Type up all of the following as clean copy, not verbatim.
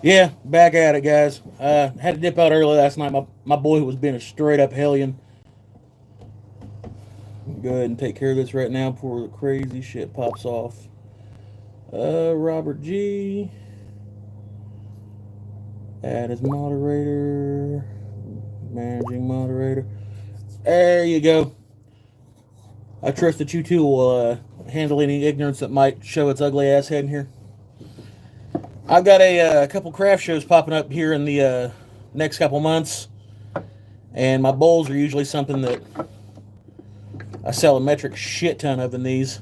Yeah, back at it, guys. Had to dip out early last night. My boy was being a straight up hellion. Go ahead and take care of this right now before the crazy shit pops off. Robert G. Add as moderator. Managing moderator. There you go. I trust that you two will handle any ignorance that might show its ugly ass head in here. I've got a couple craft shows popping up here in the next couple months, and my bowls are usually something that I sell a metric shit ton of in these.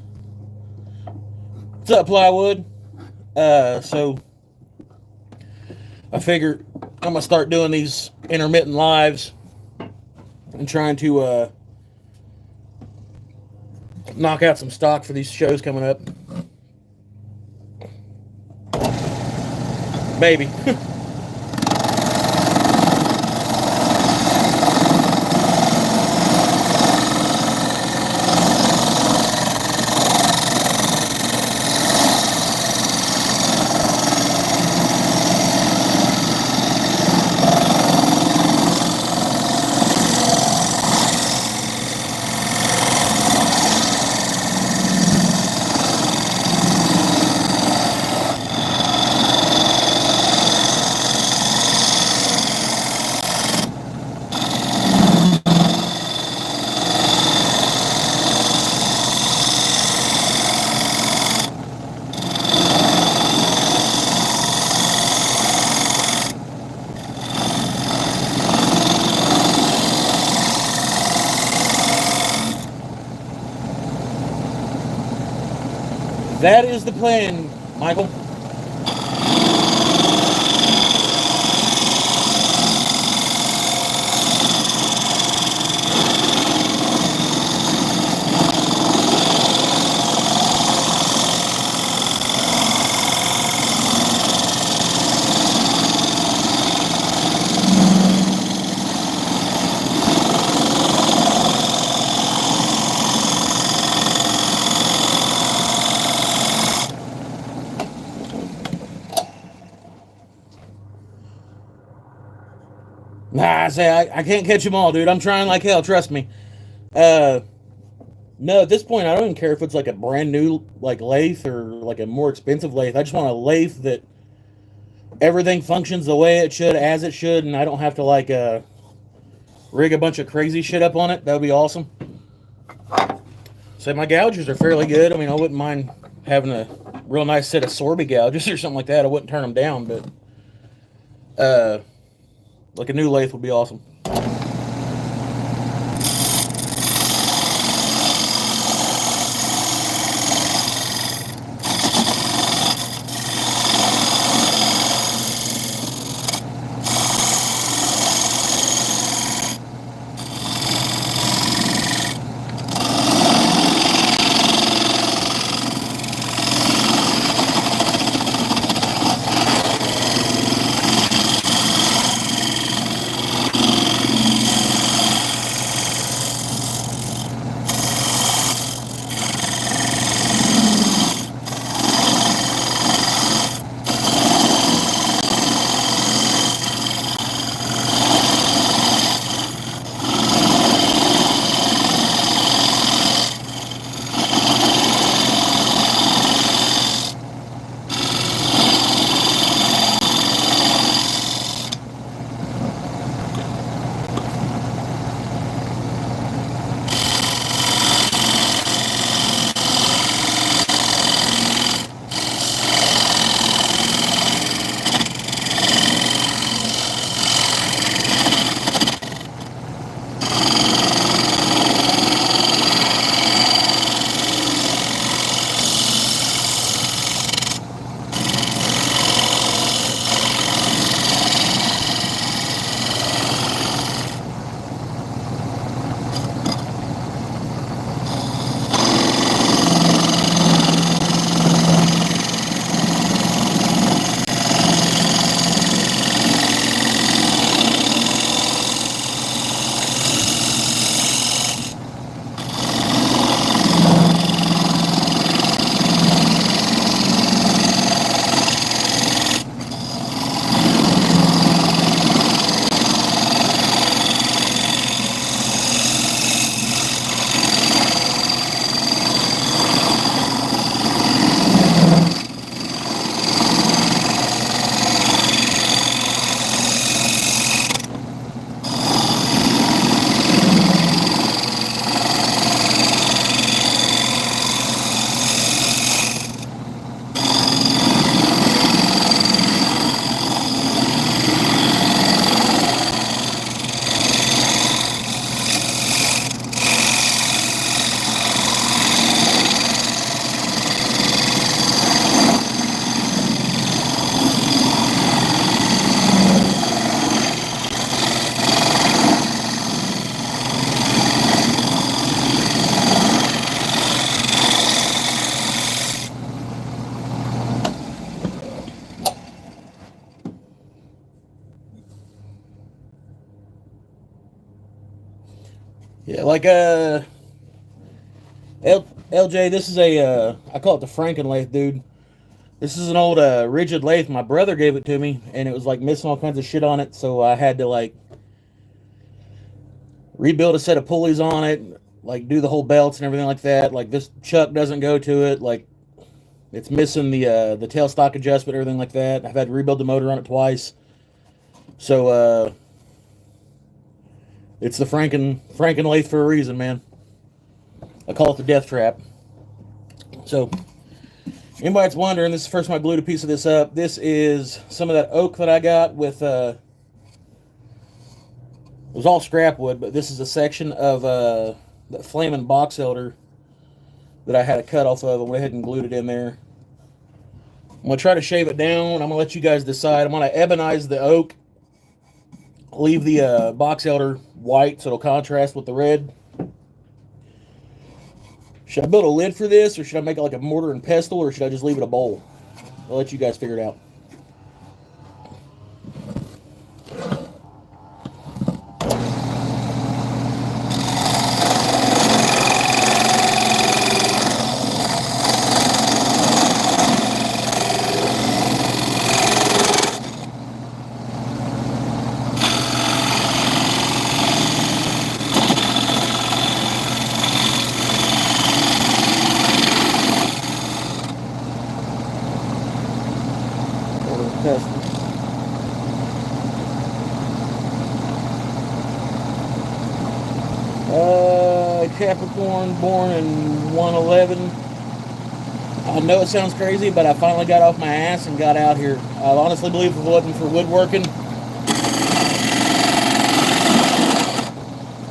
What's up, plywood? So I figure I'm gonna start doing these intermittent lives and trying to knock out some stock for these shows coming up. Maybe. That is the plan, Michael. Nah, I can't catch them all, dude. I'm trying like hell, trust me. Uh, no, at this point, I don't even care if it's like a brand new like lathe or like a more expensive lathe. I just want a lathe that everything functions the way it should, as it should, and I don't have to like rig a bunch of crazy shit up on it. That would be awesome. So my gouges are fairly good. I mean, I wouldn't mind having a real nice set of Sorby gouges or something like that. I wouldn't turn them down, but like a new lathe would be awesome. Yeah, like LJ, this is a I call it the Franken lathe, dude. This is an old rigid lathe. My brother gave it to me, and it was like missing all kinds of shit on it, so I had to like rebuild a set of pulleys on it, like do the whole belts and everything like that. Like this chuck doesn't go to it, like it's missing the tailstock adjustment, everything like that. I've had to rebuild the motor on it twice. So it's the Franken lathe for a reason, man. I call it the death trap. So anybody that's wondering, this is the first time I glued a piece of this up. This is some of that oak that I got with it was all scrap wood, but this is a section of that flaming box elder that I had a cut off of. I went ahead and glued it in there. I'm going to try to shave it down. I'm going to let you guys decide. I'm going to ebonize the oak, leave the box elder white so it'll contrast with the red. Should I build a lid for this, or should I make it like a mortar and pestle, or should I just leave it a bowl? I'll let you guys figure it out. Capricorn, born in 111. I know it sounds crazy, but I finally got off my ass and got out here. I honestly believe if it wasn't for woodworking,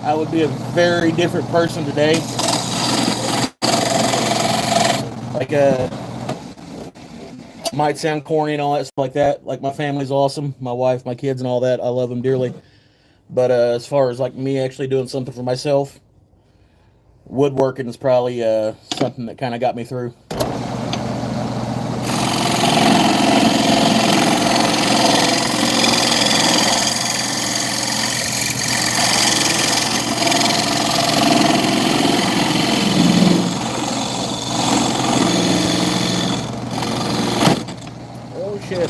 I would be a very different person today. Like, might sound corny and all that stuff like that. Like, my family's awesome. My wife, my kids, and all that. I love them dearly. But as far as, like, me actually doing something for myself, woodworking is probably something that kind of got me through. Oh shit.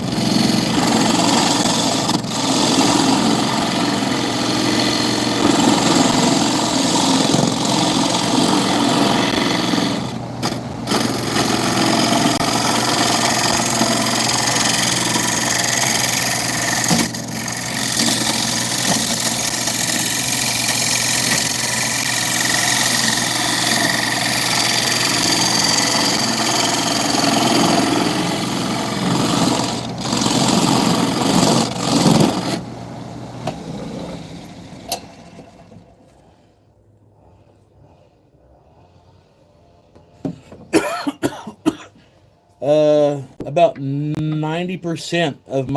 About 90% of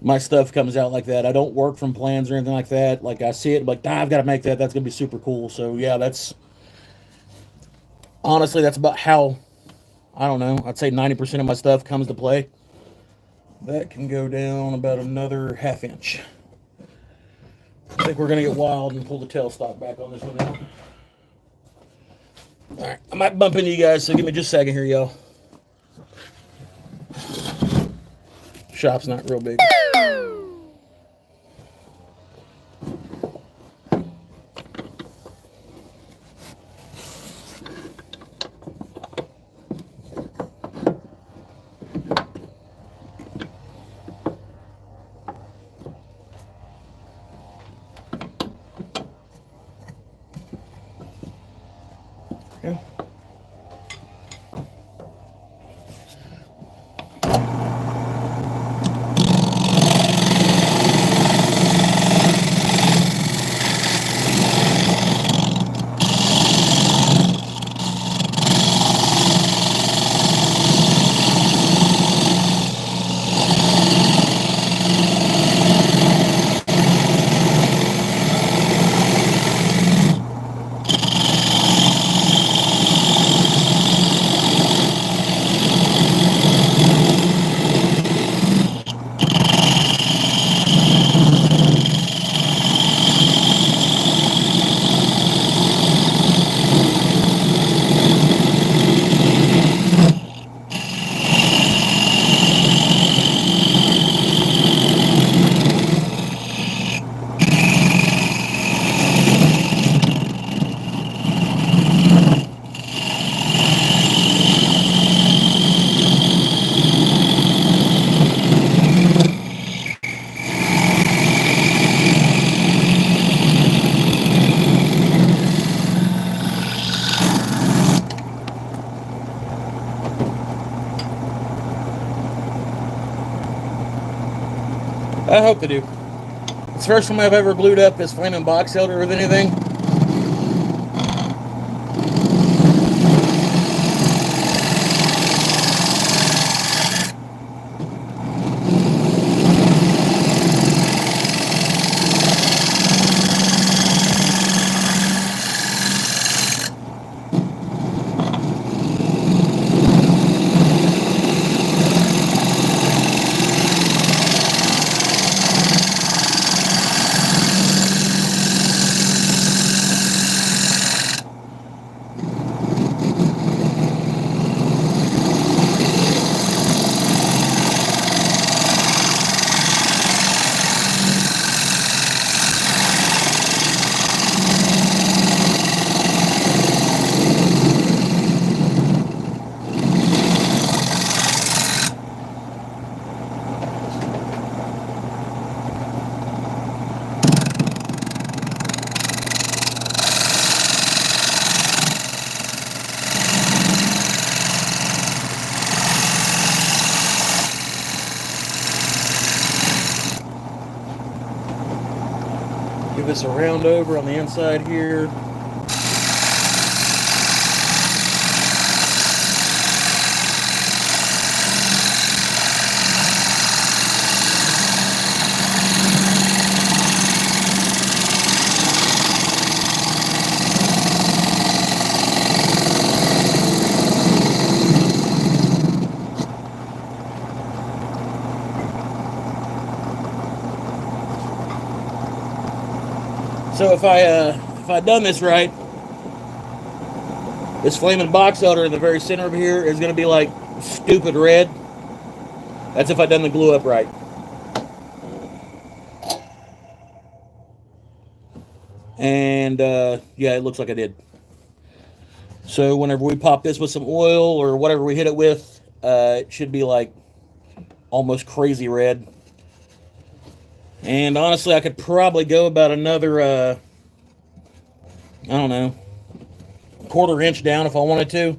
my stuff comes out like that. I don't work from plans or anything like that. Like, I see it, like, I've got to make that. That's going to be super cool. So, yeah, honestly, that's about how, I don't know, I'd say 90% of my stuff comes to play. That can go down about another ½ inch. I think we're going to get wild and pull the tailstock back on this one now. Alright, I might bump into you guys, so give me just a second here, y'all. Shop's not real big. Okay. I hope they do. It's the first time I've ever glued up this flaming box elder with anything. Give this a round over on the inside here. So if I done this right, this flaming box elder in the very center of here is going to be like stupid red. That's if I done the glue up right. And yeah, it looks like I did. So whenever we pop this with some oil or whatever we hit it with, it should be like almost crazy red. And honestly, I could probably go about another, I don't know, quarter inch down if I wanted to.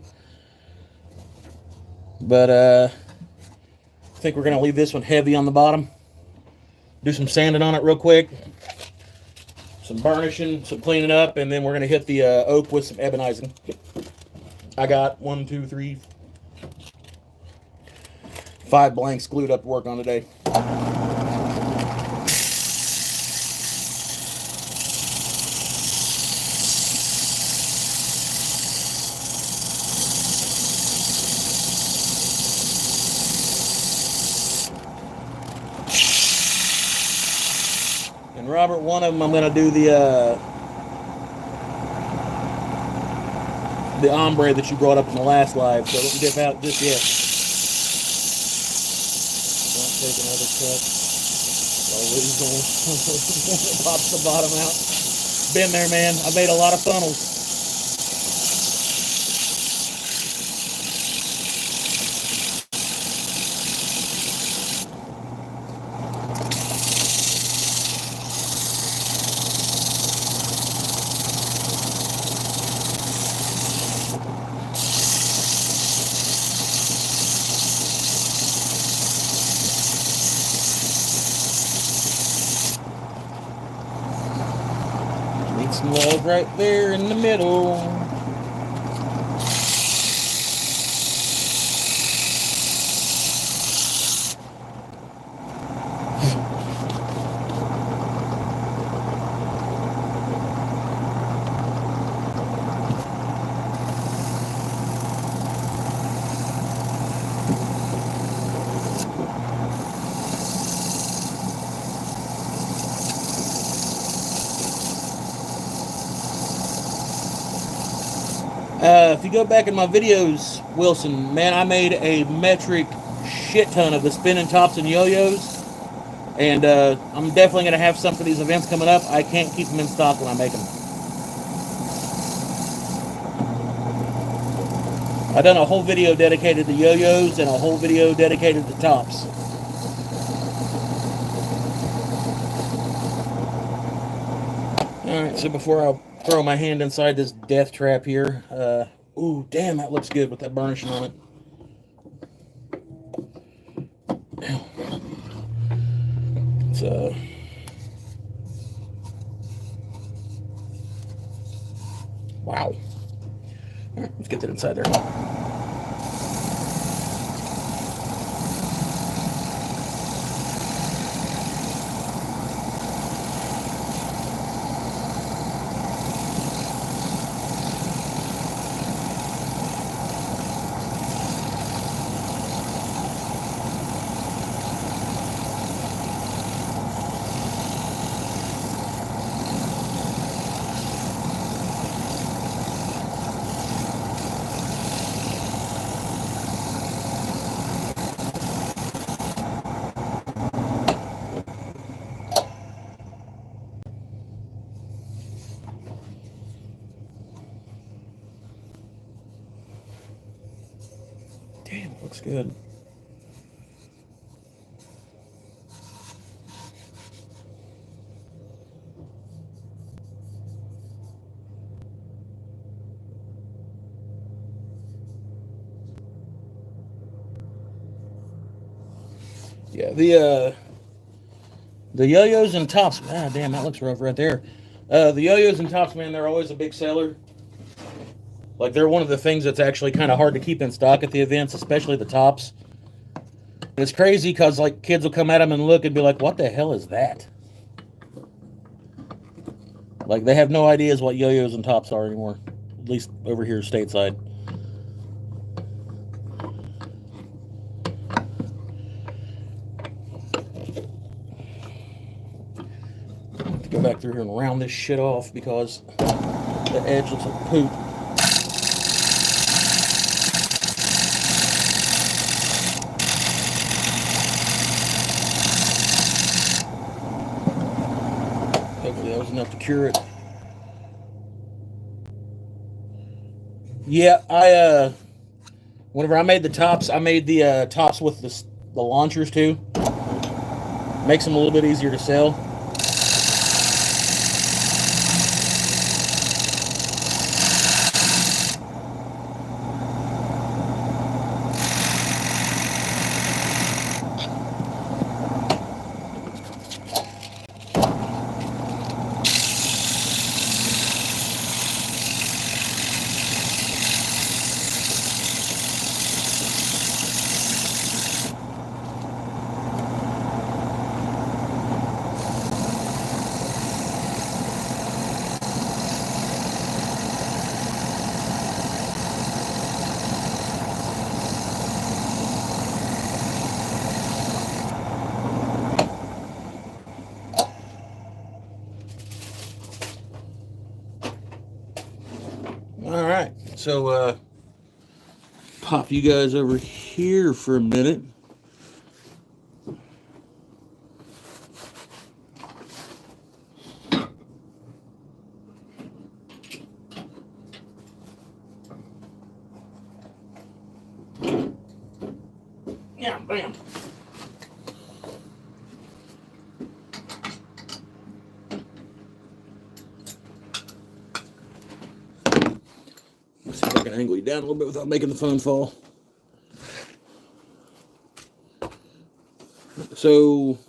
But I think we're going to leave this one heavy on the bottom. Do some sanding on it real quick. Some burnishing, some cleaning up, and then we're going to hit the oak with some ebonizing. I got 1, 2, 3, 5 blanks glued up to work on today. And Robert, one of them I'm going to do the ombre that you brought up in the last live, so don't dip out just yet. Don't take another cut. Always one pops the bottom out. Been there, man. I made a lot of funnels. Some love right there in the middle. If you go back in my videos, Wilson, man, I made a metric shit ton of the spinning tops and yo-yos. And I'm definitely going to have some for these events coming up. I can't keep them in stock when I make them. I've done a whole video dedicated to yo-yos and a whole video dedicated to tops. Alright, so before I throw my hand inside this death trap here, ooh, damn, that looks good with that burnishing on it. Wow. All right, let's get that inside there. Damn, it looks good. Yeah, the yo-yos and tops. Ah, damn, that looks rough right there. The yo-yos and tops, man, they're always a big seller. Like, they're one of the things that's actually kind of hard to keep in stock at the events, especially the tops. And it's crazy because, like, kids will come at them and look and be like, what the hell is that? Like, they have no ideas what yo-yos and tops are anymore. At least over here stateside. Go back through here and round this shit off because the edge looks like poop. Hopefully that was enough to cure it. Yeah, whenever I made the tops, I made the tops with the launchers too. Makes them a little bit easier to sell. All right, so pop you guys over here for a minute. Yeah, bam. Let's see if I can angle you down a little bit without making the phone fall. So,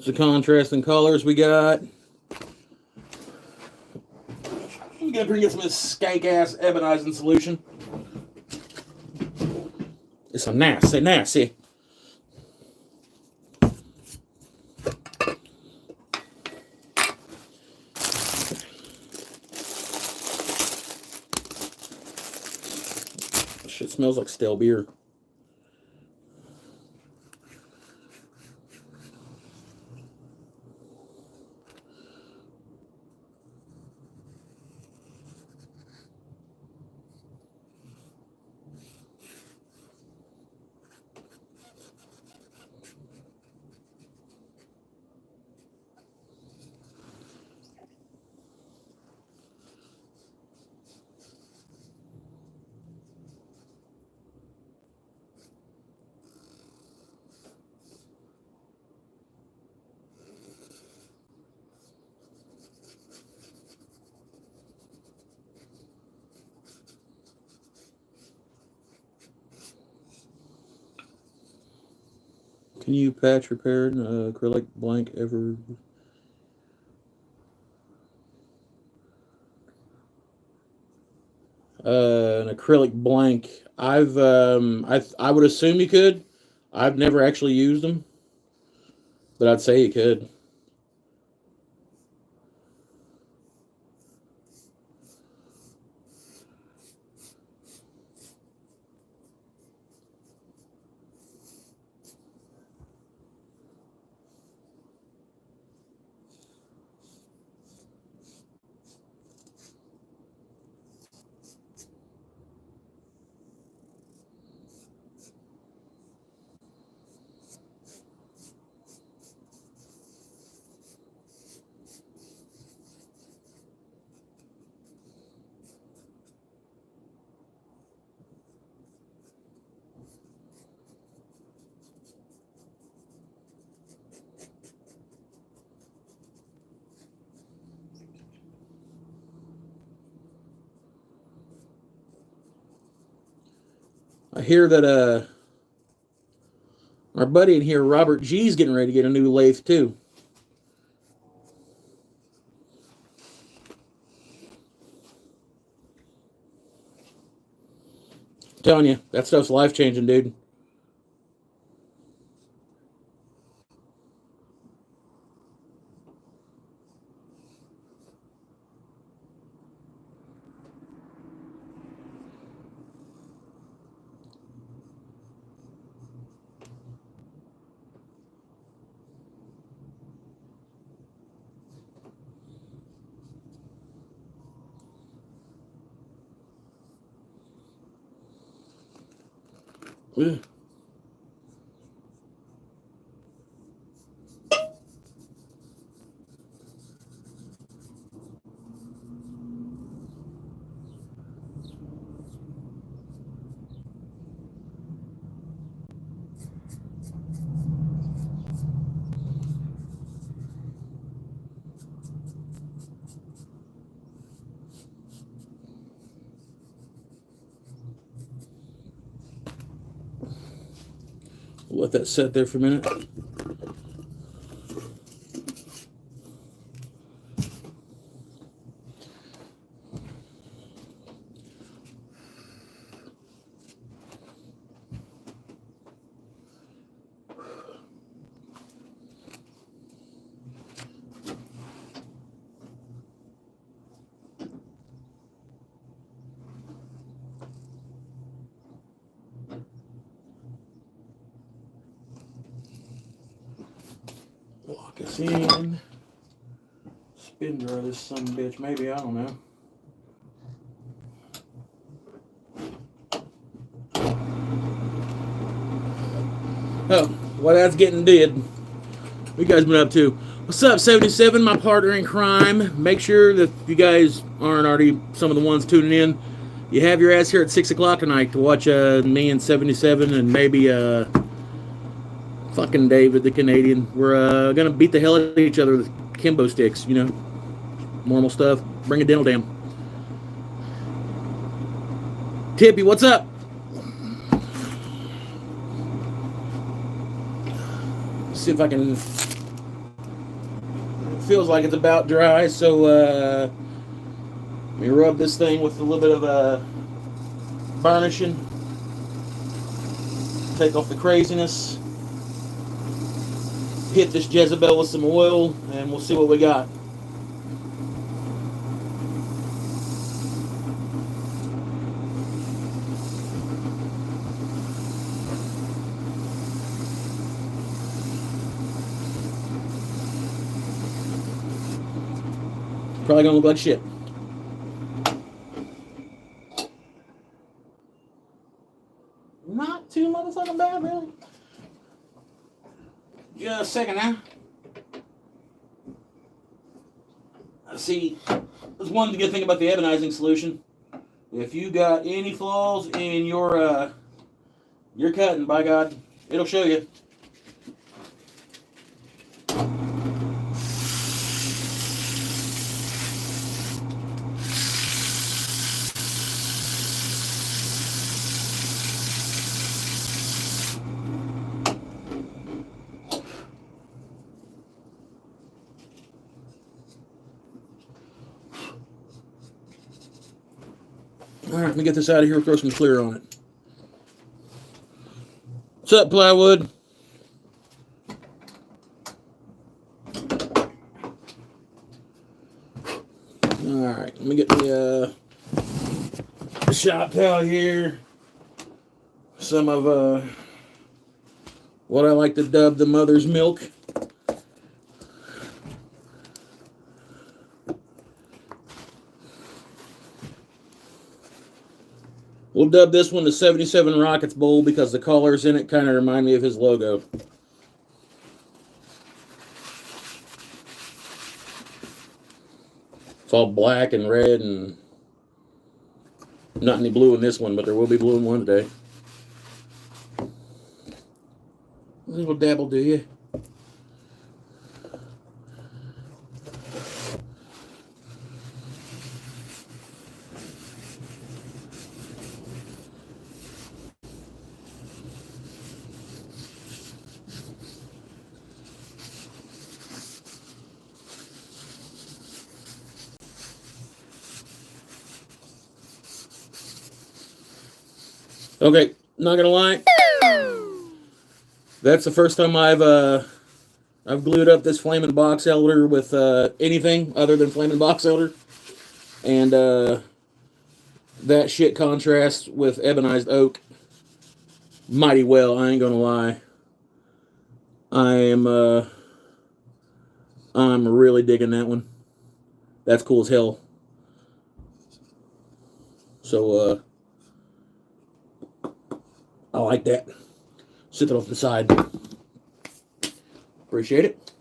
the contrasting colors we got. I'm gonna bring in some of this skank ass ebonizing solution. It's a nasty. Shit smells like stale beer. Can you patch repair an acrylic blank ever? An acrylic blank. I would assume you could. I've never actually used them, but I'd say you could. I hear that our buddy in here, Robert G's getting ready to get a new lathe too. I'm telling you, that stuff's life changing, dude. Ugh. Let that set there for a minute. Lock us in. Spin dry this son of a bitch. Maybe, I don't know. Oh, well, that's getting dead. What you guys been up to? What's up, 77, my partner in crime? Make sure that you guys aren't already some of the ones tuning in. You have your ass here at 6 o'clock tonight to watch me and 77 and maybe fucking David the Canadian. We're gonna beat the hell out of each other with Kimbo sticks, you know. Normal stuff. Bring a dental dam. Tippy, what's up? See if I can. It feels like it's about dry, so let me rub this thing with a little bit of burnishing. Take off the craziness. Hit this Jezebel with some oil, and we'll see what we got. Probably gonna look like shit. Not too motherfucking bad, really. Just a second now. See, there's one good thing about the ebonizing solution. If you got any flaws in your cutting, by God, it'll show you. All right, let me get this out of here. Throw some clear on it. What's up, plywood? All right, let me get the shop towel here. Some of what I like to dub the mother's milk. We'll dub this one the 77 Rockets Bowl because the colors in it kind of remind me of his logo. It's all black and red and not any blue in this one, but there will be blue in one today. A little dabble, do you? Okay, not gonna lie. That's the first time I've glued up this flaming box elder with anything other than flaming box elder, and that shit contrasts with ebonized oak mighty well. I ain't gonna lie. I'm really digging that one. That's cool as hell. So I like that. Sit it off the side. Appreciate it.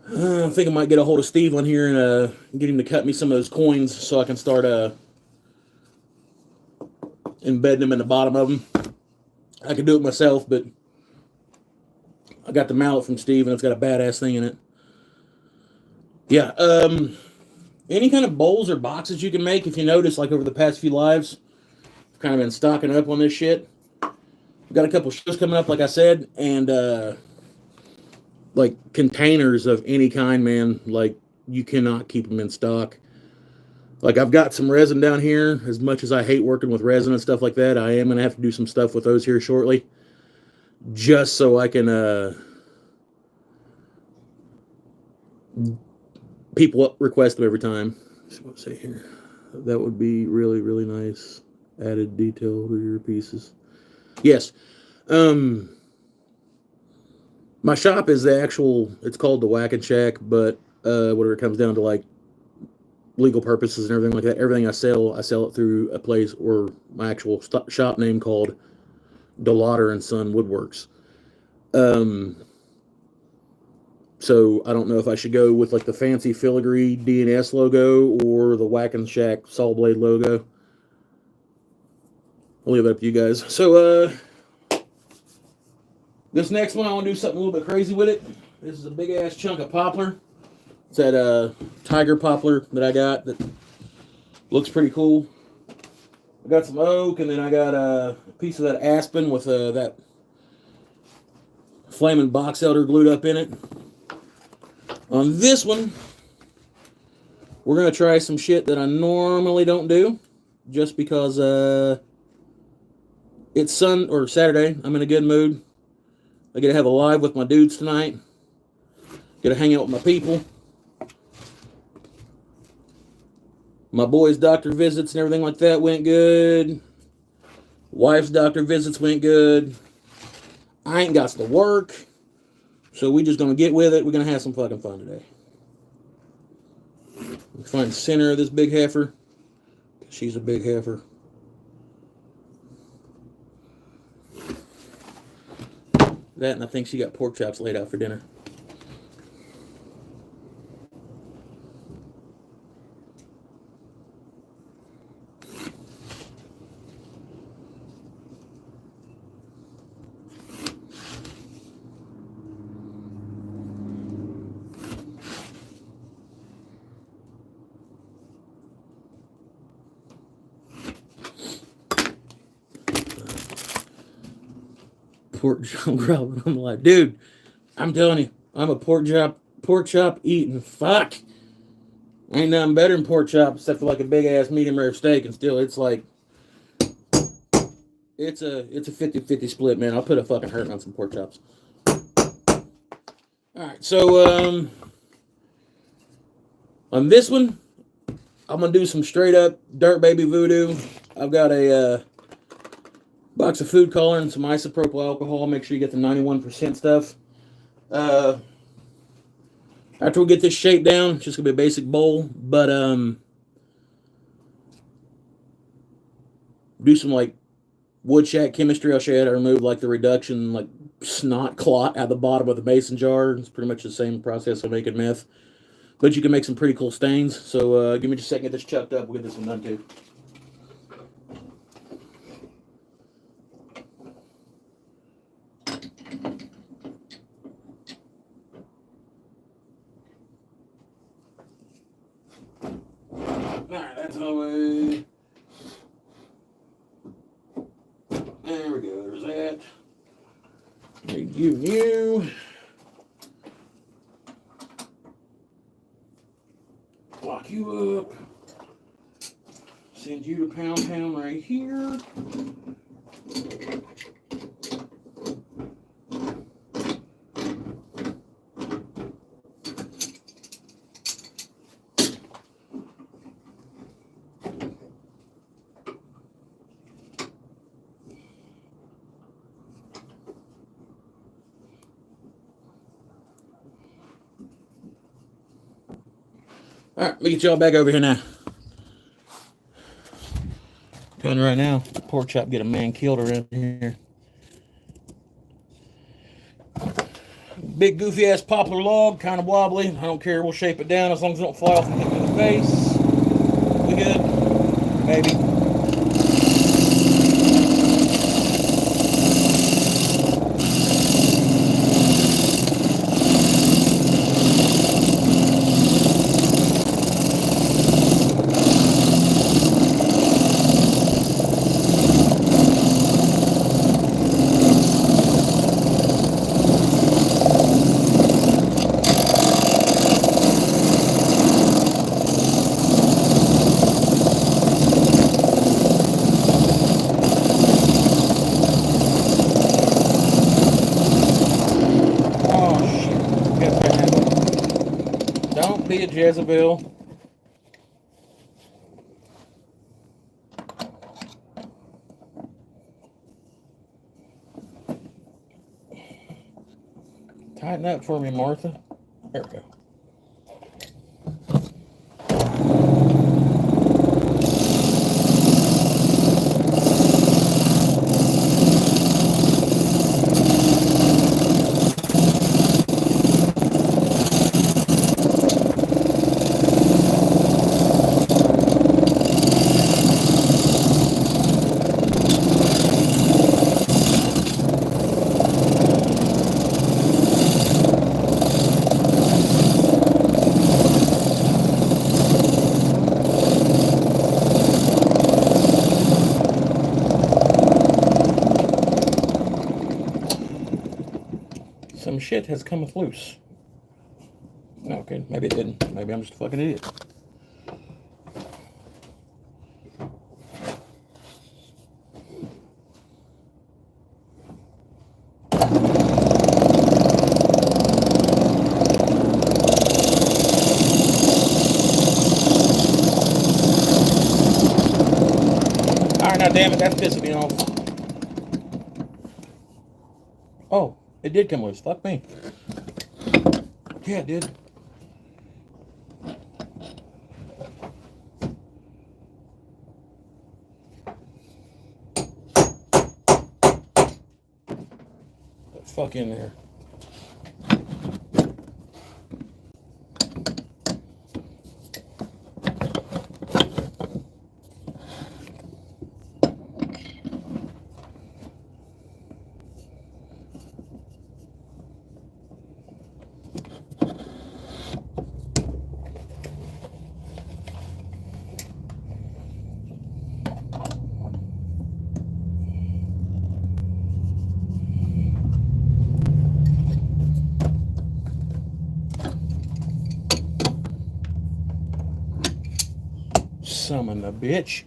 I think I might get a hold of Steve on here and get him to cut me some of those coins so I can start embedding them in the bottom of them. I could do it myself, but I got the mallet from Steve and it's got a badass thing in it. Yeah, any kind of bowls or boxes you can make, if you notice, like over the past few lives, I've kind of been stocking up on this shit. We've got a couple shows coming up, like I said, and like containers of any kind, man. Like, you cannot keep them in stock. Like, I've got some resin down here. As much as I hate working with resin and stuff like that, I am going to have to do some stuff with those here shortly. Just so I can, people request them every time. Let's see what I say here. That would be really, really nice. Added detail to your pieces. Yes. My shop is the actual, it's called the Whack and Shack, but whenever it comes down to like legal purposes and everything like that, everything I sell it through a place or my actual shop name called DeLauder and Son Woodworks. So I don't know if I should go with like the fancy filigree D&S logo or the Whack and Shack saw blade logo. I'll leave that up to you guys. So, this next one, I want to do something a little bit crazy with it. This is a big-ass chunk of poplar. It's that tiger poplar that I got that looks pretty cool. I got some oak, and then I got a piece of that aspen with that flaming box elder glued up in it. On this one, we're going to try some shit that I normally don't do, just because it's Saturday. I'm in a good mood. I get to have a live with my dudes tonight. Get to hang out with my people. My boys' doctor visits and everything like that went good. Wife's doctor visits went good. I ain't got to work. So we just going to get with it. We're going to have some fucking fun today. Find the center of this big heifer. She's a big heifer. That, and I think she got pork chops laid out for dinner. Pork chop grub. I'm like, dude, I'm telling you, I'm a pork chop eating fuck. Ain't nothing better than pork chop except for like a big ass medium rare steak, and still it's like it's a 50-50 split, man. I'll put a fucking hurt on some pork chops. Alright, so on this one, I'm gonna do some straight up dirt baby voodoo. I've got a box of food coloring, some isopropyl alcohol. Make sure you get the 91% stuff. After we get this shape down, it's just gonna be a basic bowl, but do some like wood shack chemistry. I'll show you how to remove like the reduction, like snot clot at the bottom of the mason jar. It's pretty much the same process of making meth, but you can make some pretty cool stains. So give me just a second, get this chucked up. We'll get this one done too. Alright, that's the way. There we go, there's that. You. Lock you up. Send you to pound right here. All right, let me get y'all back over here now. Telling you right now, pork chop get a man killed around here. Big goofy ass poplar log, kind of wobbly. I don't care, we'll shape it down as long as it don't fly off and hit me in the face. We good? Maybe. Don't be a Jezebel. Tighten up for me, Martha. There we go. Some shit has come loose. Okay, maybe it didn't. Maybe I'm just a fucking idiot. Alright, now damn it, that's pissing me off. Oh, it did come loose. Fuck me. Yeah, it did. Put fuck in there. Summon the bitch.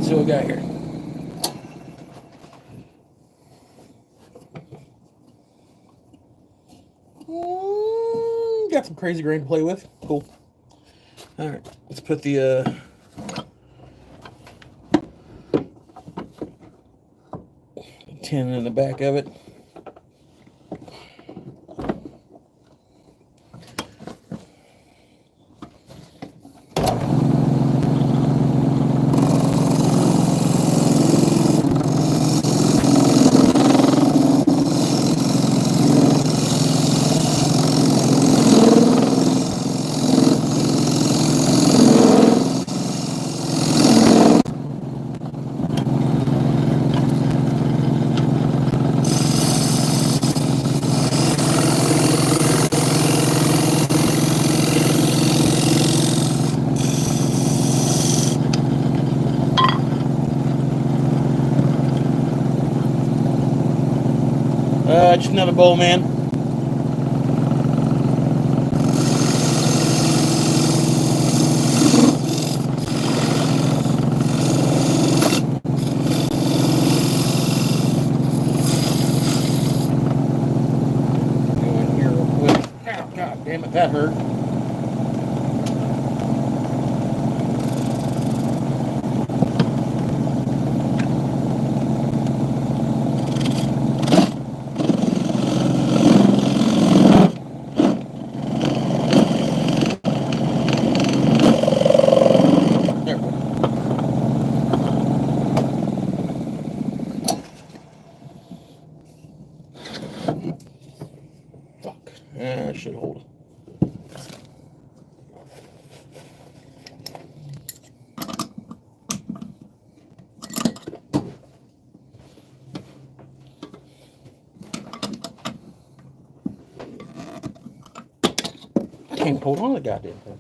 See what we got here. Got some crazy grain to play with. Cool. All right, let's put the tin in the back of it. Just another bowl, man. Go in here real quick. Oh, God damn it, that hurt. I should hold it. I can't hold on to the goddamn thing.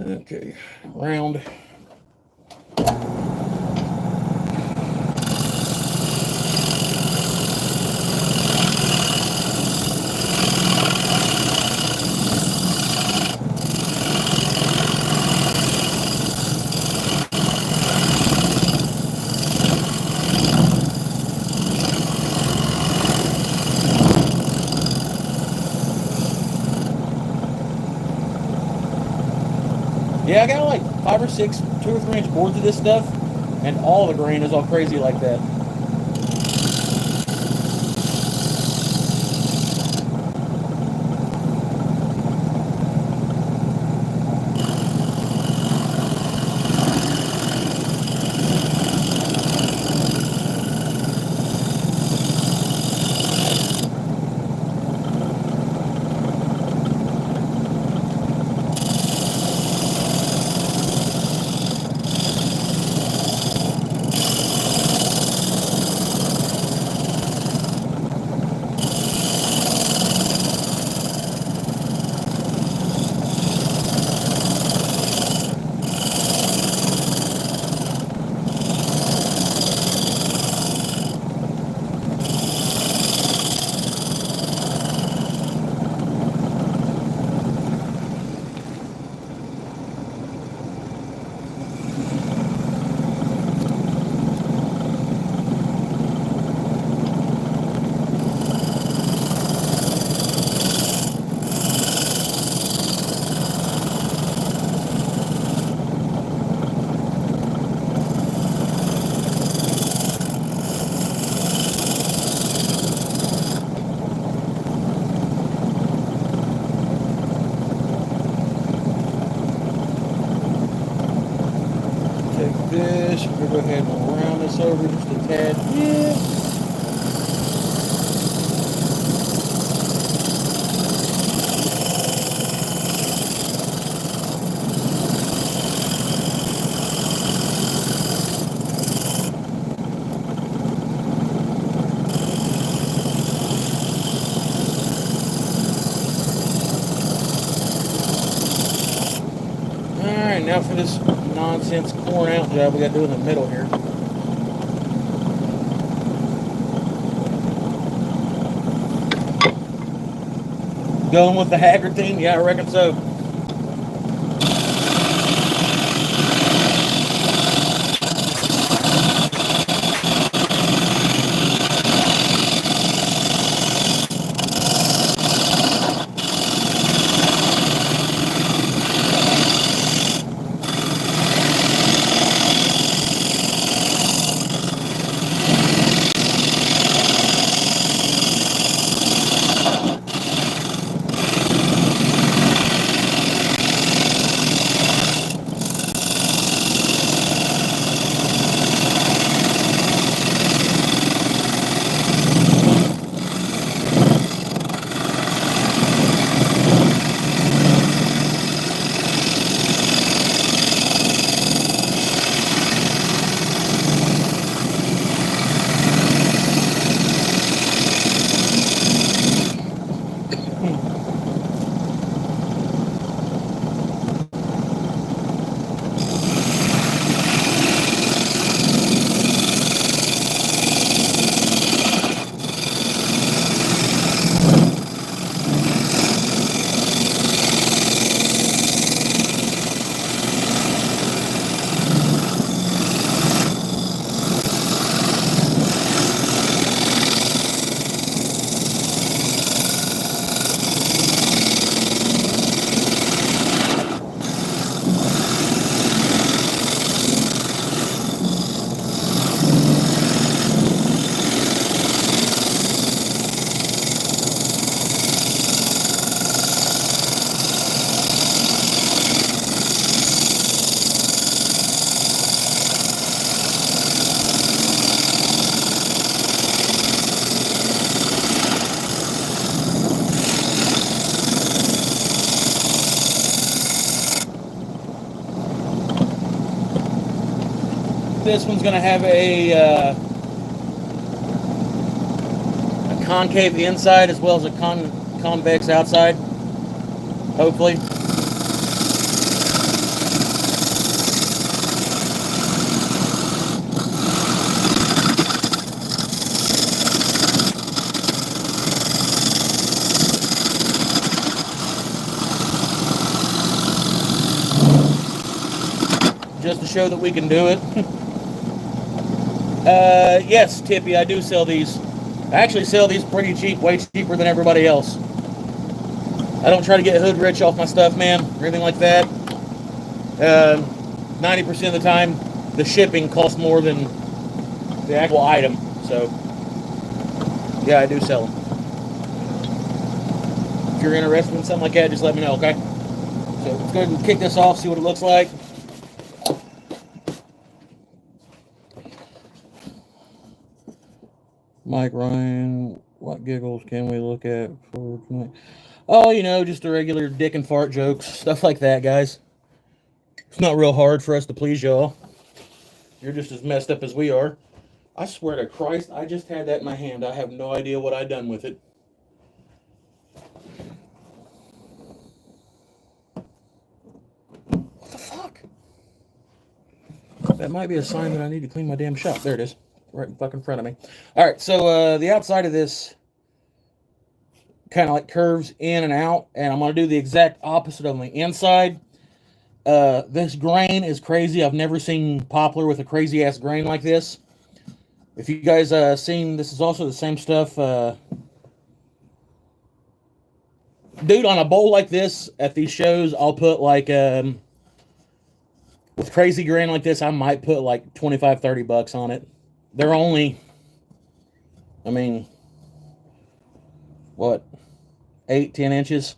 Okay, round. Yeah, I got like 5 or 6 2 or 3 inch boards of this stuff, and all the grain is all crazy like that. Take this, we're gonna go ahead and round this over just a tad bit. Alright, now for this nonsense corn out job we got to do in the middle here. Going with the Haggard theme? Yeah, I reckon so. This one's going to have a concave inside as well as a convex outside, hopefully. show that we can do it. Yes, Tippy, I do sell these. I actually sell these pretty cheap, way cheaper than everybody else. I don't try to get hood rich off my stuff, man, or anything like that. 90% of the time, the shipping costs more than the actual item. So, yeah, I do sell them. If you're interested in something like that, just let me know, okay? So let's go ahead and kick this off, see what it looks like. Mike Ryan, what giggles can we look at for tonight? Oh, you know, just the regular dick and fart jokes, stuff like that, guys. It's not real hard for us to please y'all. You're just as messed up as we are. I swear to Christ, I just had that in my hand. I have no idea what I done with it. What the fuck? That might be a sign that I need to clean my damn shop. There it is. Right in fucking front of me. Alright, so the outside of this kind of like curves in and out, and I'm going to do the exact opposite on the inside. This grain is crazy. I've never seen poplar with a crazy ass grain like this. If you guys seen, this is also the same stuff. Dude, on a bowl like this at these shows, I'll put like with crazy grain like this, I might put like 25, 30 bucks on it. They're only, I mean, what, 8, 10 inches?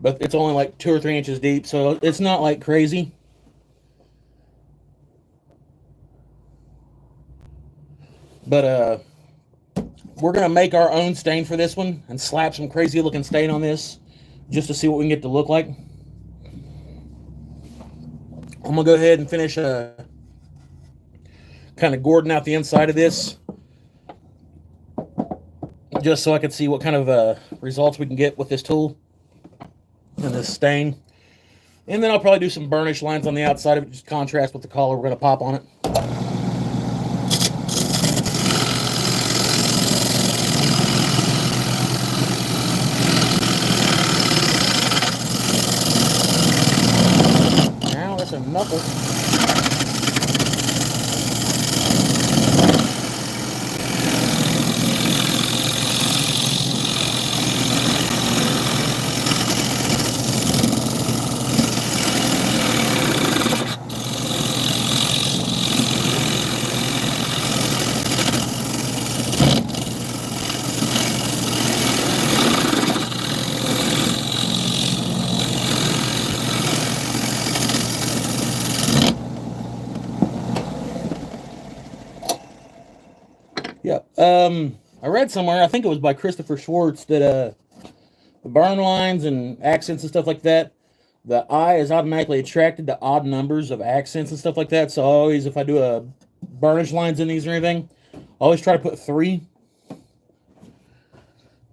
But it's only like 2 or 3 inches deep, so it's not like crazy. But we're going to make our own stain for this one and slap some crazy looking stain on this just to see what we can get to look like. I'm going to go ahead and finish kind of gording out the inside of this just so I can see what kind of results we can get with this tool and this stain. And then I'll probably do some burnish lines on the outside of it, just contrast with the color we're going to pop on it. Now that's a knuckle. Yeah. I read somewhere, I think it was by Christopher Schwartz, that the burn lines and accents and stuff like that, the eye is automatically attracted to odd numbers of accents and stuff like that. So always, if I do a burnish lines in these or anything, I always try to put 3.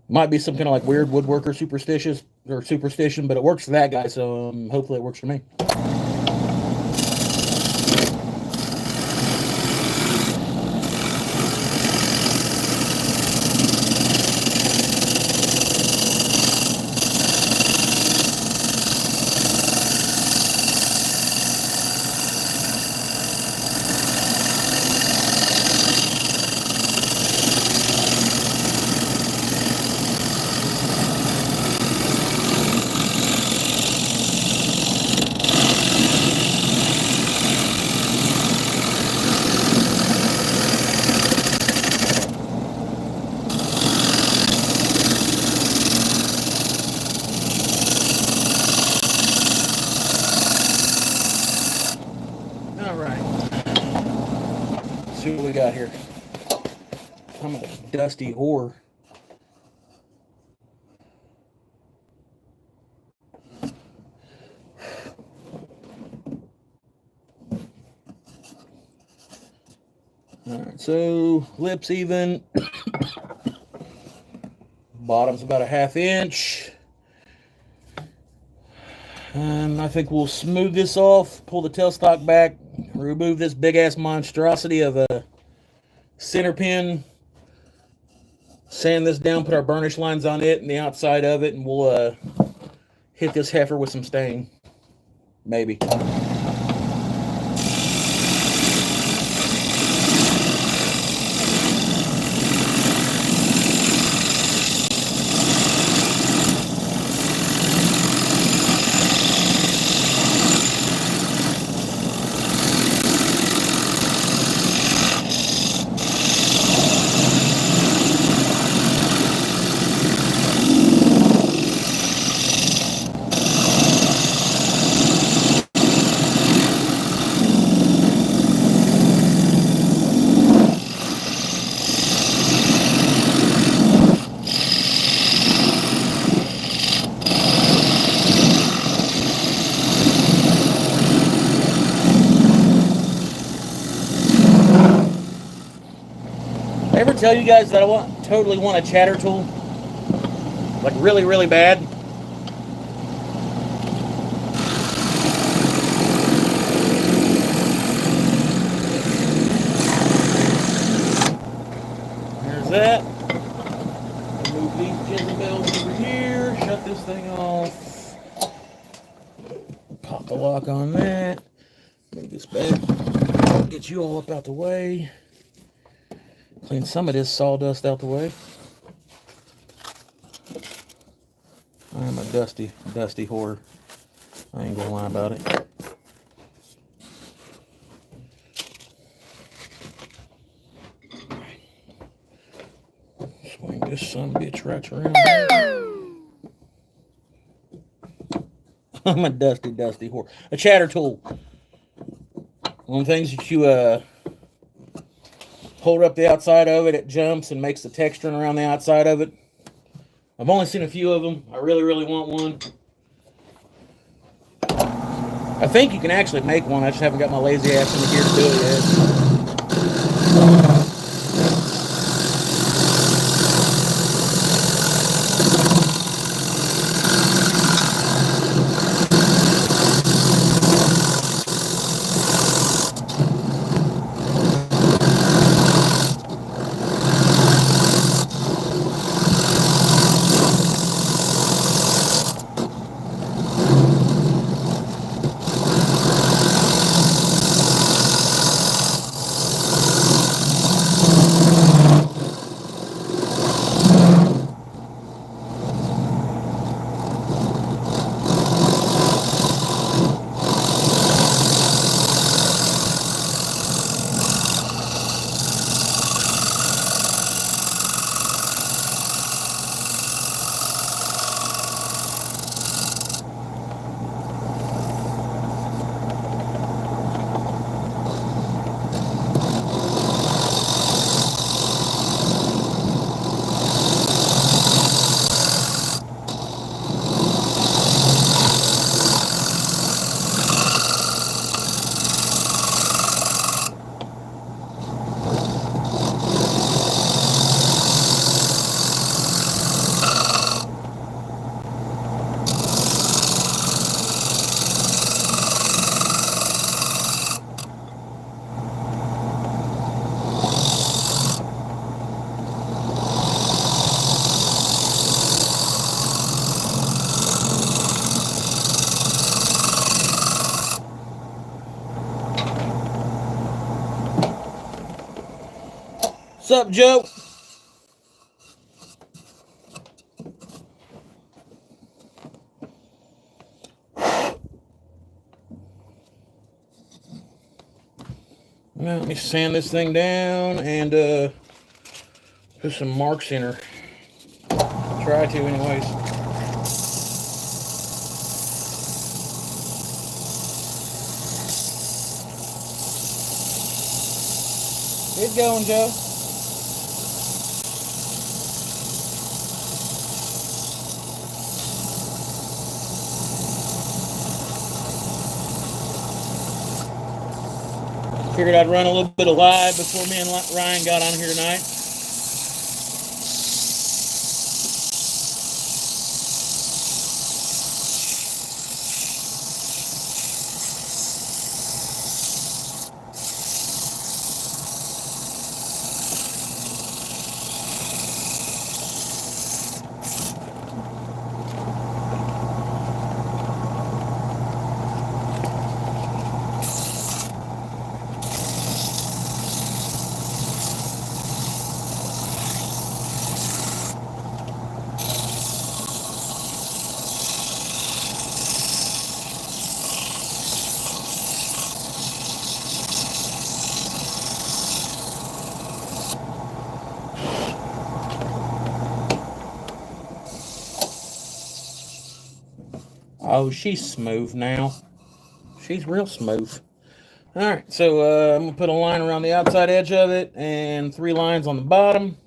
Might be some kind of like weird woodworker superstition, but it works for that guy, so hopefully it works for me. See what we got here. I'm a dusty whore. Alright, so lips even. Bottom's about a 1/2 inch. And I think we'll smooth this off, pull the tailstock back, remove this big ass monstrosity of a center pin, sand this down, put our burnish lines on it and the outside of it, and we'll hit this heifer with some stain. Maybe. I ever tell you guys that I totally want a chatter tool? Like really, really bad? There's that. Remove these Jezebels over here. Shut this thing off. Pop the lock on that. Move this back. Get you all up out the way. Clean some of this sawdust out the way. I'm a dusty whore. I ain't gonna lie about it. Swing this son of a bitch right around. I'm a dusty whore. A chatter tool. One of the things that you hold up the outside of it, it jumps and makes the texturing around the outside of it. I've only seen a few of them. I really, really want one. I think you can actually make one. I just haven't got my lazy ass in here to do it yet. What's up, Joe? Now, let me sand this thing down and put some marks in her. Try to, anyways. Get going, Joe. Figured I'd run a little bit of live before me and Ryan got on here tonight. Oh, she's smooth now. She's real smooth. All right, so I'm going to put a line around the outside edge of it and 3 lines on the bottom.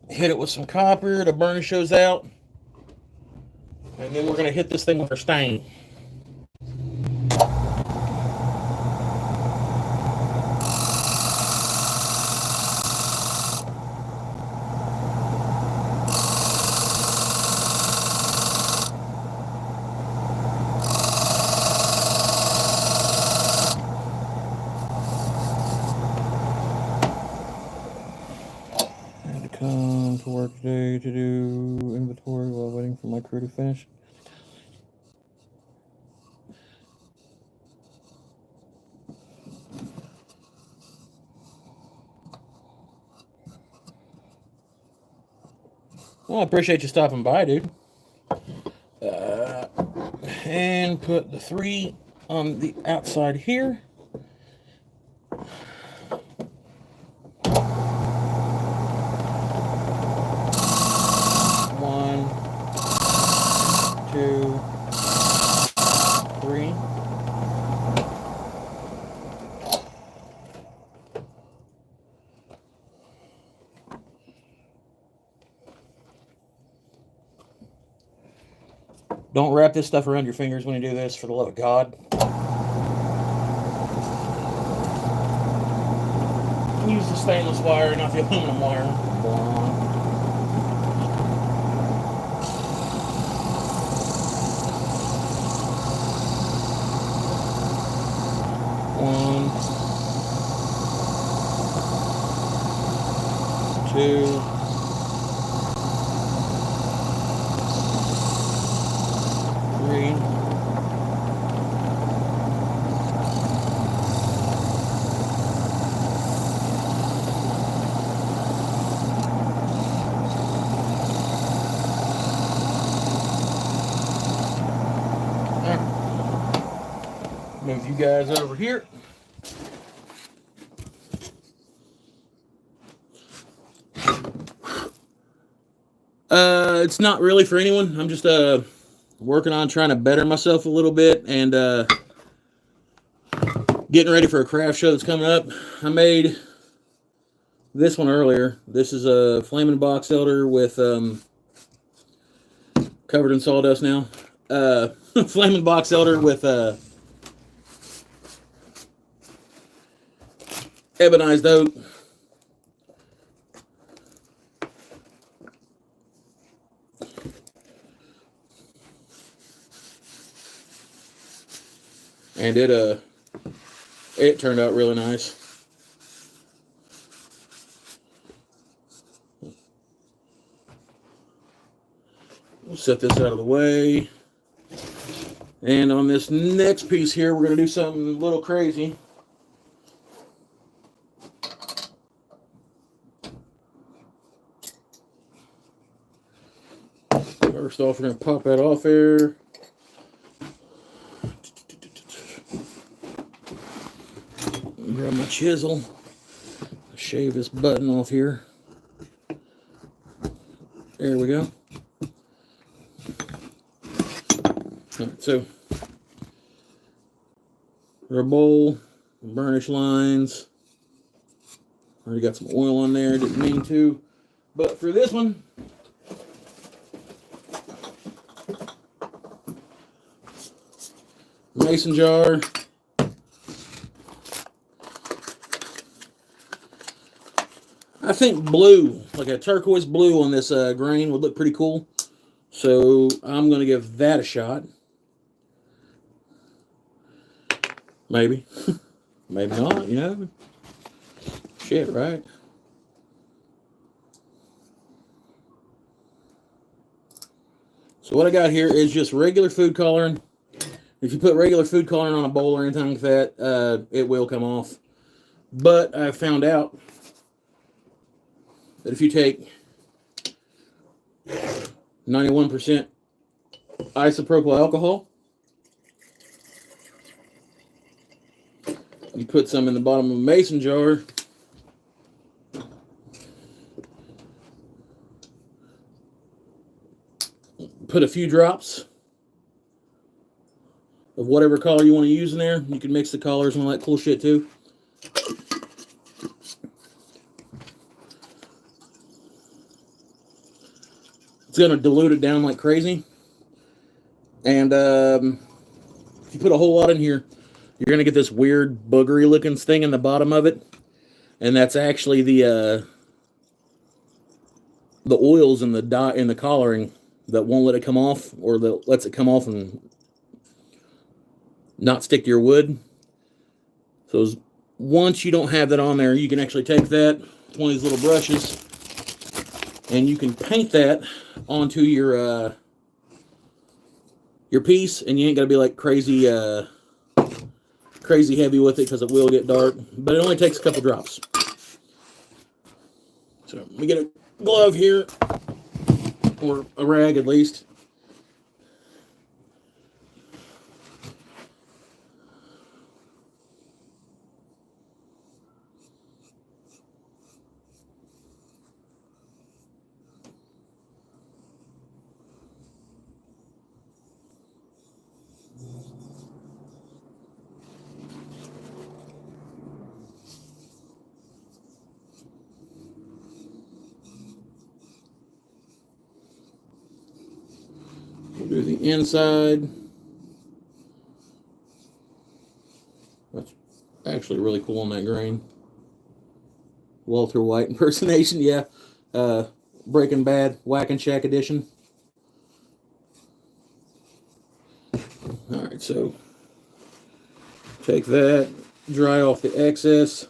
Hit it with some copper to burnish those out. And then we're going to hit this thing with our stain. work today to do inventory while waiting for my crew to finish. Well, I appreciate you stopping by, dude. And put the 3 on the outside here. One, 2, 3. Don't wrap this stuff around your fingers when you do this, for the love of God. Use the stainless wire, not the aluminum wire. One, 2. Move you guys over here. It's not really for anyone. I'm just working on trying to better myself a little bit and getting ready for a craft show that's coming up. I made this one earlier. This is a flaming box elder with covered in sawdust now. Flaming box elder with ebonized oak. And it turned out really nice. We'll set this out of the way. And on this next piece here, we're going to do something a little crazy. First off, we're going to pop that off there. Grab my chisel. Shave this button off here. There we go. Alright, so our bowl, burnish lines. Already got some oil on there, didn't mean to. But for this one, mason jar. I think blue, like a turquoise blue on this grain would look pretty cool. So I'm going to give that a shot. Maybe. Maybe not, you know. Shit, right? So what I got here is just regular food coloring. If you put regular food coloring on a bowl or anything like that, it will come off. But I found out that if you take 91% isopropyl alcohol, you put some in the bottom of a mason jar, put a few drops of whatever color you want to use in there. You can mix the colors and all that cool shit too. It's going to dilute it down like crazy. And if you put a whole lot in here, you're going to get this weird boogery looking thing in the bottom of it. And that's actually the oils in the dye in the coloring that won't let it come off, or that lets it come off and not stick to your wood. So once you don't have that on there, you can actually take that, one of these little brushes, and you can paint that onto your piece, and you ain't got to be like crazy heavy with it because it will get dark, but it only takes a couple drops. So let me get a glove here, or a rag at least. We'll do the inside. That's actually really cool on that grain. Walter White impersonation, yeah. Breaking Bad, Whack and Shack edition. Alright, so take that, dry off the excess.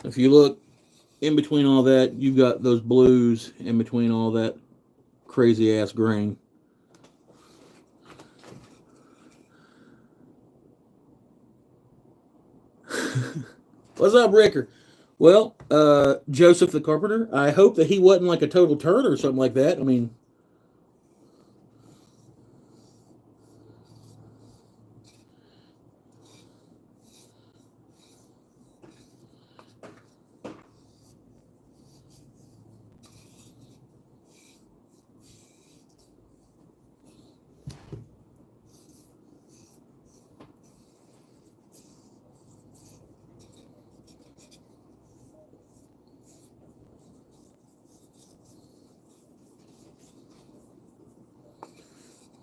If you look in between all that, you've got those blues in between all that crazy ass grain. What's up, Ricker? Well, Joseph the Carpenter, I hope that he wasn't like a total turd or something like that. I mean,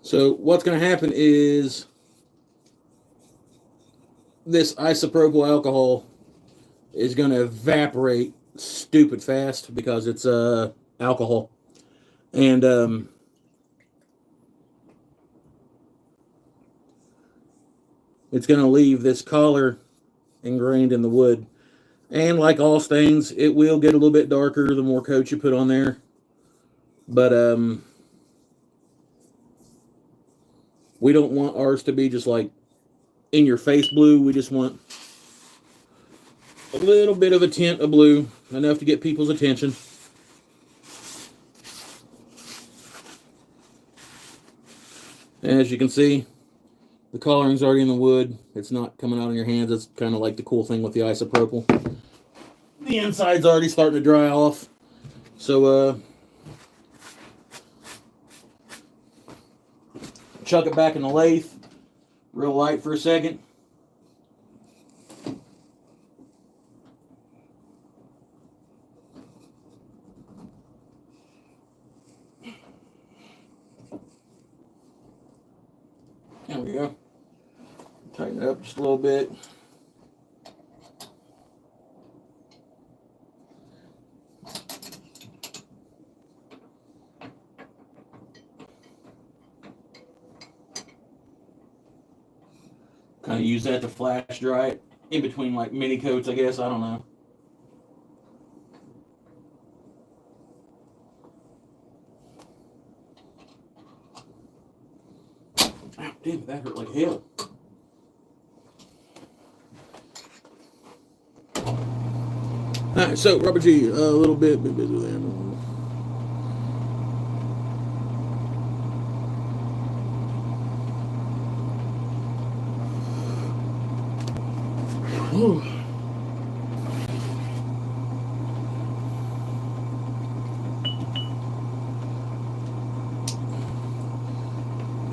so what's going to happen is this isopropyl alcohol is going to evaporate stupid fast because it's alcohol. And it's going to leave this color ingrained in the wood. And like all stains, it will get a little bit darker the more coat you put on there. But we don't want ours to be just like in your face blue. We just want a little bit of a tint of blue, enough to get people's attention. And as you can see, the coloring's already in the wood. It's not coming out on your hands. It's kind of like the cool thing with the isopropyl. The inside's already starting to dry off. So, chuck it back in the lathe, real light for a second. There we go. Tighten it up just a little bit. Kind of use that to flash dry it in between like mini coats, I guess. I don't know. Oh, damn it, that hurt like hell. Alright, so Robert G, a little bit busy there.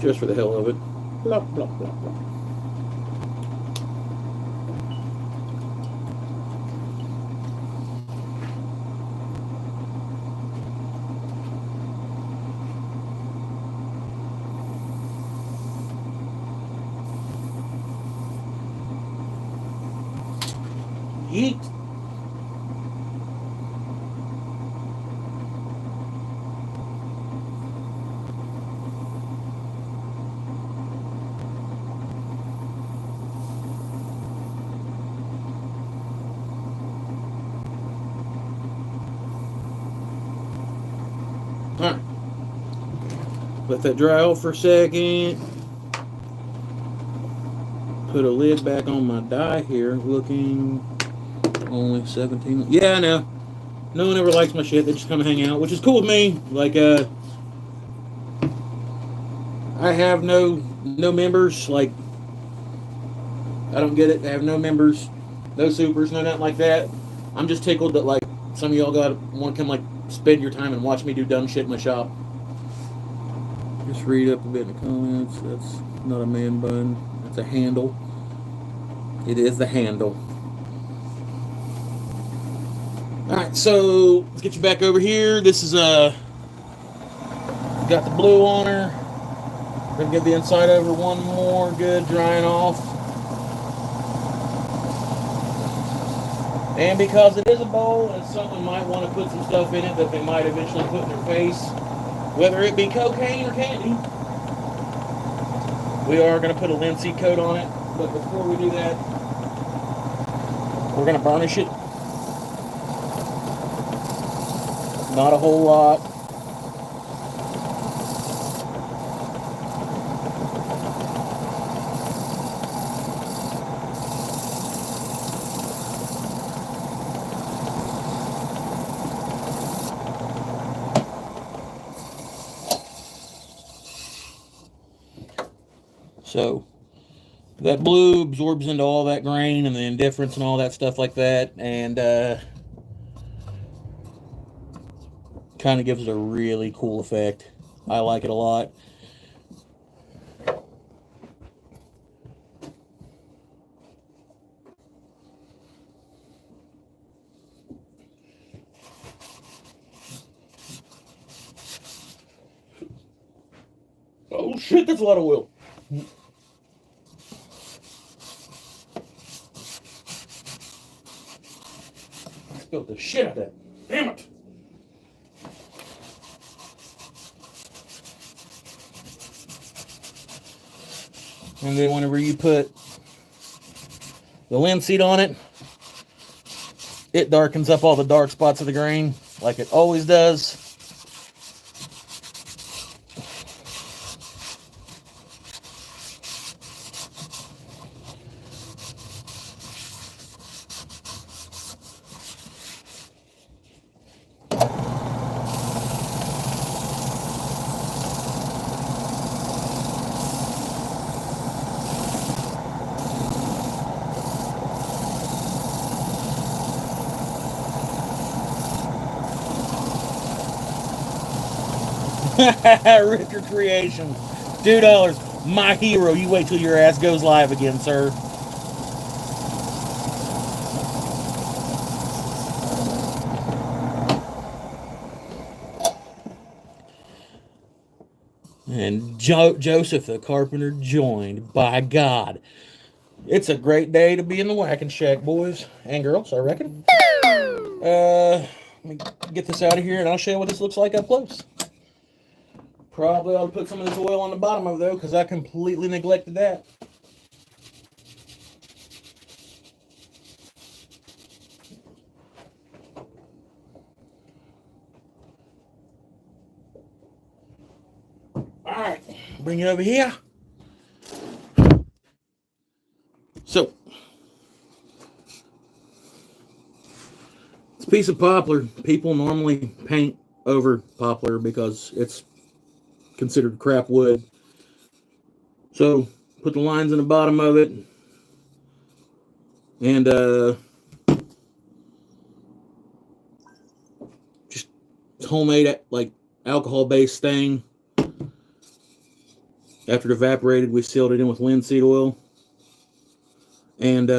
Just for the hell of it. Blah, blah, blah, blah. Yeet. Alright. Let that dry off for a second. Put a lid back on my die here. Looking only 17. Yeah, I know. No one ever likes my shit. They just come hang out, which is cool with me. Like, I have no members. Like, I don't get it. I have no members, no supers, no nothing like that. I'm just tickled that, like, some of y'all want to come, like, spend your time and watch me do dumb shit in my shop. Just read up a bit in the comments. That's not a man bun. That's a handle. It is the handle. Alright, so let's get you back over here. This is got the blue on her. We're gonna get the inside over one more. Good, drying off. And because it is a bowl, and someone might want to put some stuff in it that they might eventually put in their face, whether it be cocaine or candy, we are going to put a linseed coat on it. But before we do that, we're going to burnish it. Not a whole lot. So that blue absorbs into all that grain and the indifference and all that stuff like that, and kind of gives it a really cool effect. I like it a lot. Oh shit, that's a lot of oil. Spilled the shit out of that. Damn it. And then whenever you put the linseed on it, it darkens up all the dark spots of the grain like it always does. Richard Creations, $2. My hero. You wait till your ass goes live again, sir. And Joseph the carpenter joined. By God, it's a great day to be in the whacking shack, boys and girls, I reckon. Let me get this out of here, and I'll show you what this looks like up close. Probably ought to put some of this oil on the bottom of it, though, because I completely neglected that. Alright, bring it over here. So, it's a piece of poplar. People normally paint over poplar because it's considered crap wood. So put the lines in the bottom of it, and just homemade like alcohol-based stain. After it evaporated, we sealed it in with linseed oil, and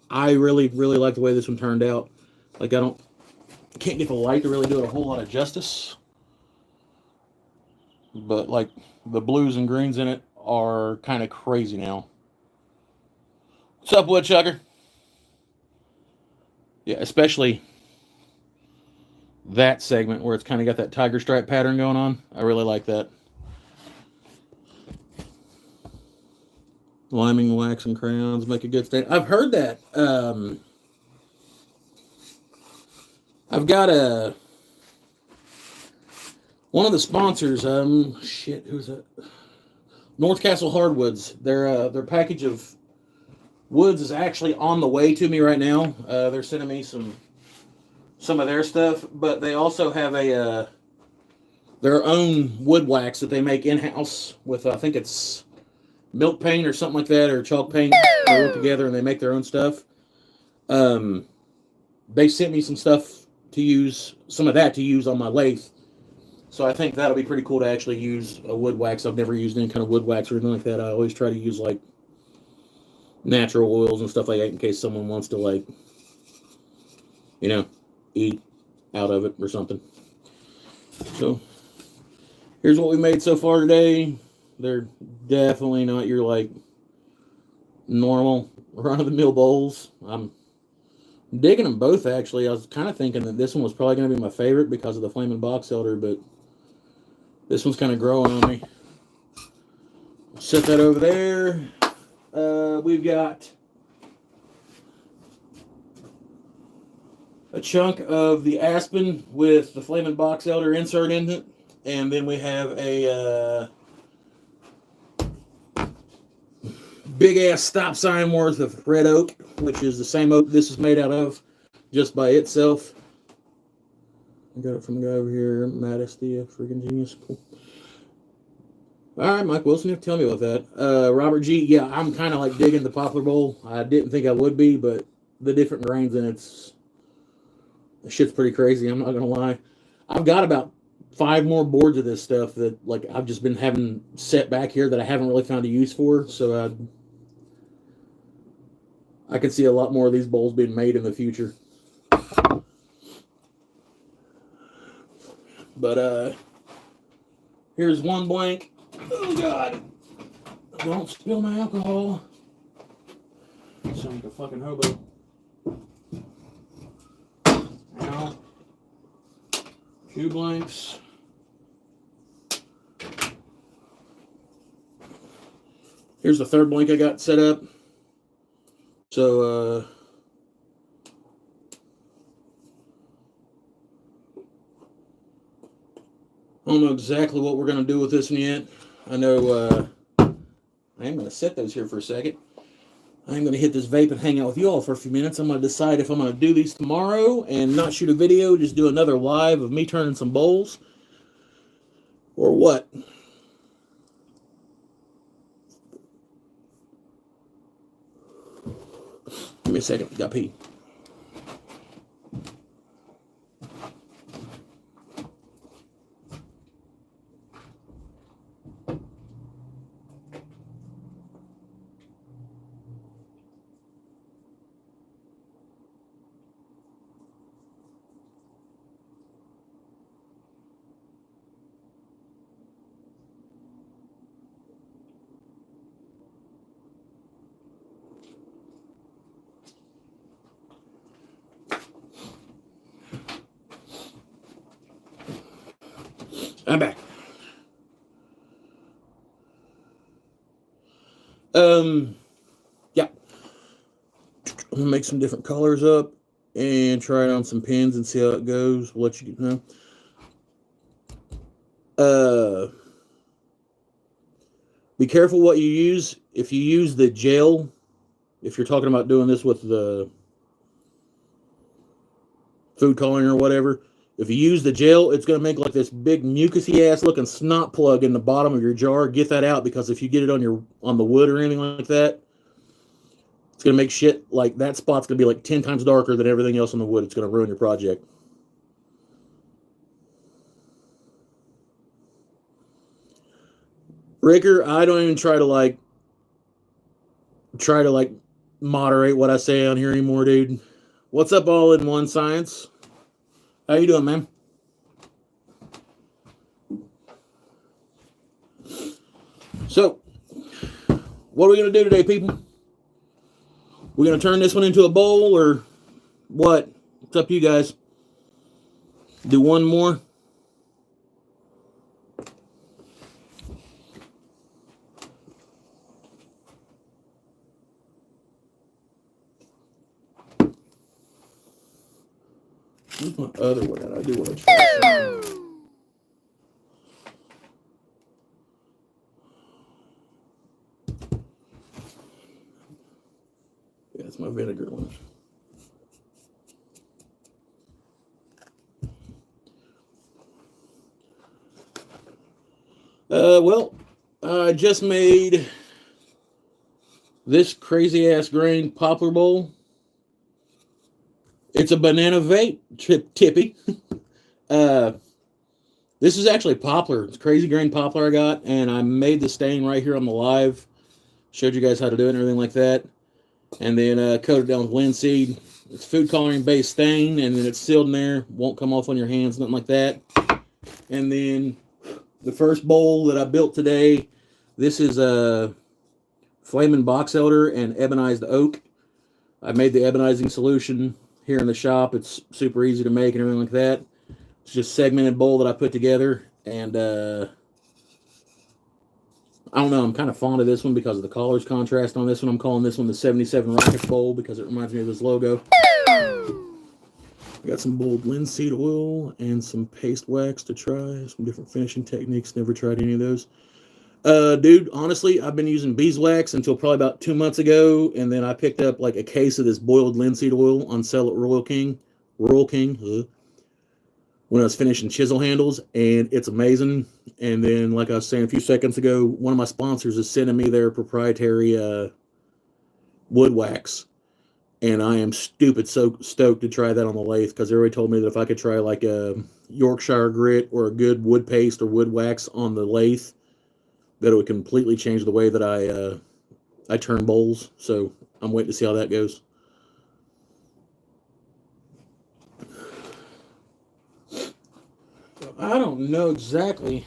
I really like the way this one turned out. Like, I can't get the light to really do it a whole lot of justice. But, like, the blues and greens in it are kind of crazy now. What's up, woodchucker? Yeah, especially that segment where it's kind of got that tiger stripe pattern going on. I really like that. Liming, wax, and crayons make a good stain. I've heard that. I've got One of the sponsors, shit, who's that? North Castle Hardwoods. Their package of woods is actually on the way to me right now. They're sending me some of their stuff, but they also have their own wood wax that they make in house with I think it's milk paint or something like that, or chalk paint. They work together and they make their own stuff. Um, they sent me some stuff to use, some of that to use on my lathe. So I think that'll be pretty cool to actually use a wood wax. I've never used any kind of wood wax or anything like that. I always try to use like natural oils and stuff like that in case someone wants to like, you know, eat out of it or something. So here's what we made so far today. They're definitely not your like normal run-of-the-mill bowls. I'm digging them both, actually. I was kind of thinking that this one was probably going to be my favorite because of the flaming box elder, but this one's kind of growing on me. Set that over there. We've got a chunk of the aspen with the flaming box elder insert in it, and then we have a big ass stop sign worth of red oak, which is the same oak this is made out of, just by itself. I got it from the guy over here, Mattis, the freaking genius. Cool. All right, Mike Wilson, you have to tell me about that. Robert G, yeah, I'm kind of like digging the poplar bowl. I didn't think I would be, but the different grains in it's shit's pretty crazy. I'm not gonna lie. I've got about 5 more boards of this stuff that like I've just been having set back here that I haven't really found a use for. So I could see a lot more of these bowls being made in the future. But here's one blank. Oh God! Don't spill my alcohol. Sound like a fucking hobo. Now, 2 blanks. Here's the 3rd blank I got set up. So, I don't know exactly what we're going to do with this one yet. I know I am going to set those here for a second. I'm going to hit this vape and hang out with you all for a few minutes. I'm going to decide if I'm going to do these tomorrow and not shoot a video, just do another live of me turning some bowls, or what. Give me a second. Got pee. I'm back. Yeah. I'm gonna make some different colors up and try it on some pins and see how it goes. We'll let you know. Be careful what you use. If you use the gel, if you're talking about doing this with the food coloring or whatever, if you use the gel, it's going to make like this big mucusy ass looking snot plug in the bottom of your jar. Get that out, because if you get it on the wood or anything like that, it's going to make shit like that spot's going to be like 10 times darker than everything else on the wood. It's going to ruin your project. Ricker, I don't even try to moderate what I say on here anymore, dude. What's up, all in one science? How you doing, man? So, what are we going to do today, people? We're going to turn this one into a bowl, or what? It's up to you guys. Do one more. Where's my other one that I do want to try? my vinegar one? Well, I just made this crazy ass grain poplar bowl. It's a banana vape tippy. This is actually poplar. It's crazy grain poplar I got, and I made the stain right here on the live. Showed you guys how to do it and everything like that. And then coated it down with linseed. It's food coloring based stain, and then it's sealed in there. Won't come off on your hands, nothing like that. And then the first bowl that I built today, this is a flaming box elder and ebonized oak. I made the ebonizing solution here in the shop. It's super easy to make and everything like that. It's just a segmented bowl that I put together, and I don't know, I'm kind of fond of this one because of the colors contrast on this one. I'm calling this one the 77 Rockets Bowl because it reminds me of this logo. I got some boiled linseed oil and some paste wax to try. Some different finishing techniques. Never tried any of those. Dude, honestly, I've been using beeswax until probably about 2 months ago, and then I picked up like a case of this boiled linseed oil on sale at Royal King, when I was finishing chisel handles, and it's amazing. And then, like I was saying a few seconds ago, one of my sponsors is sending me their proprietary wood wax, and I am so stoked to try that on the lathe, because they already told me that if I could try like a Yorkshire grit or a good wood paste or wood wax on the lathe, that it would completely change the way that I turn bowls. So I'm waiting to see how that goes. I don't know exactly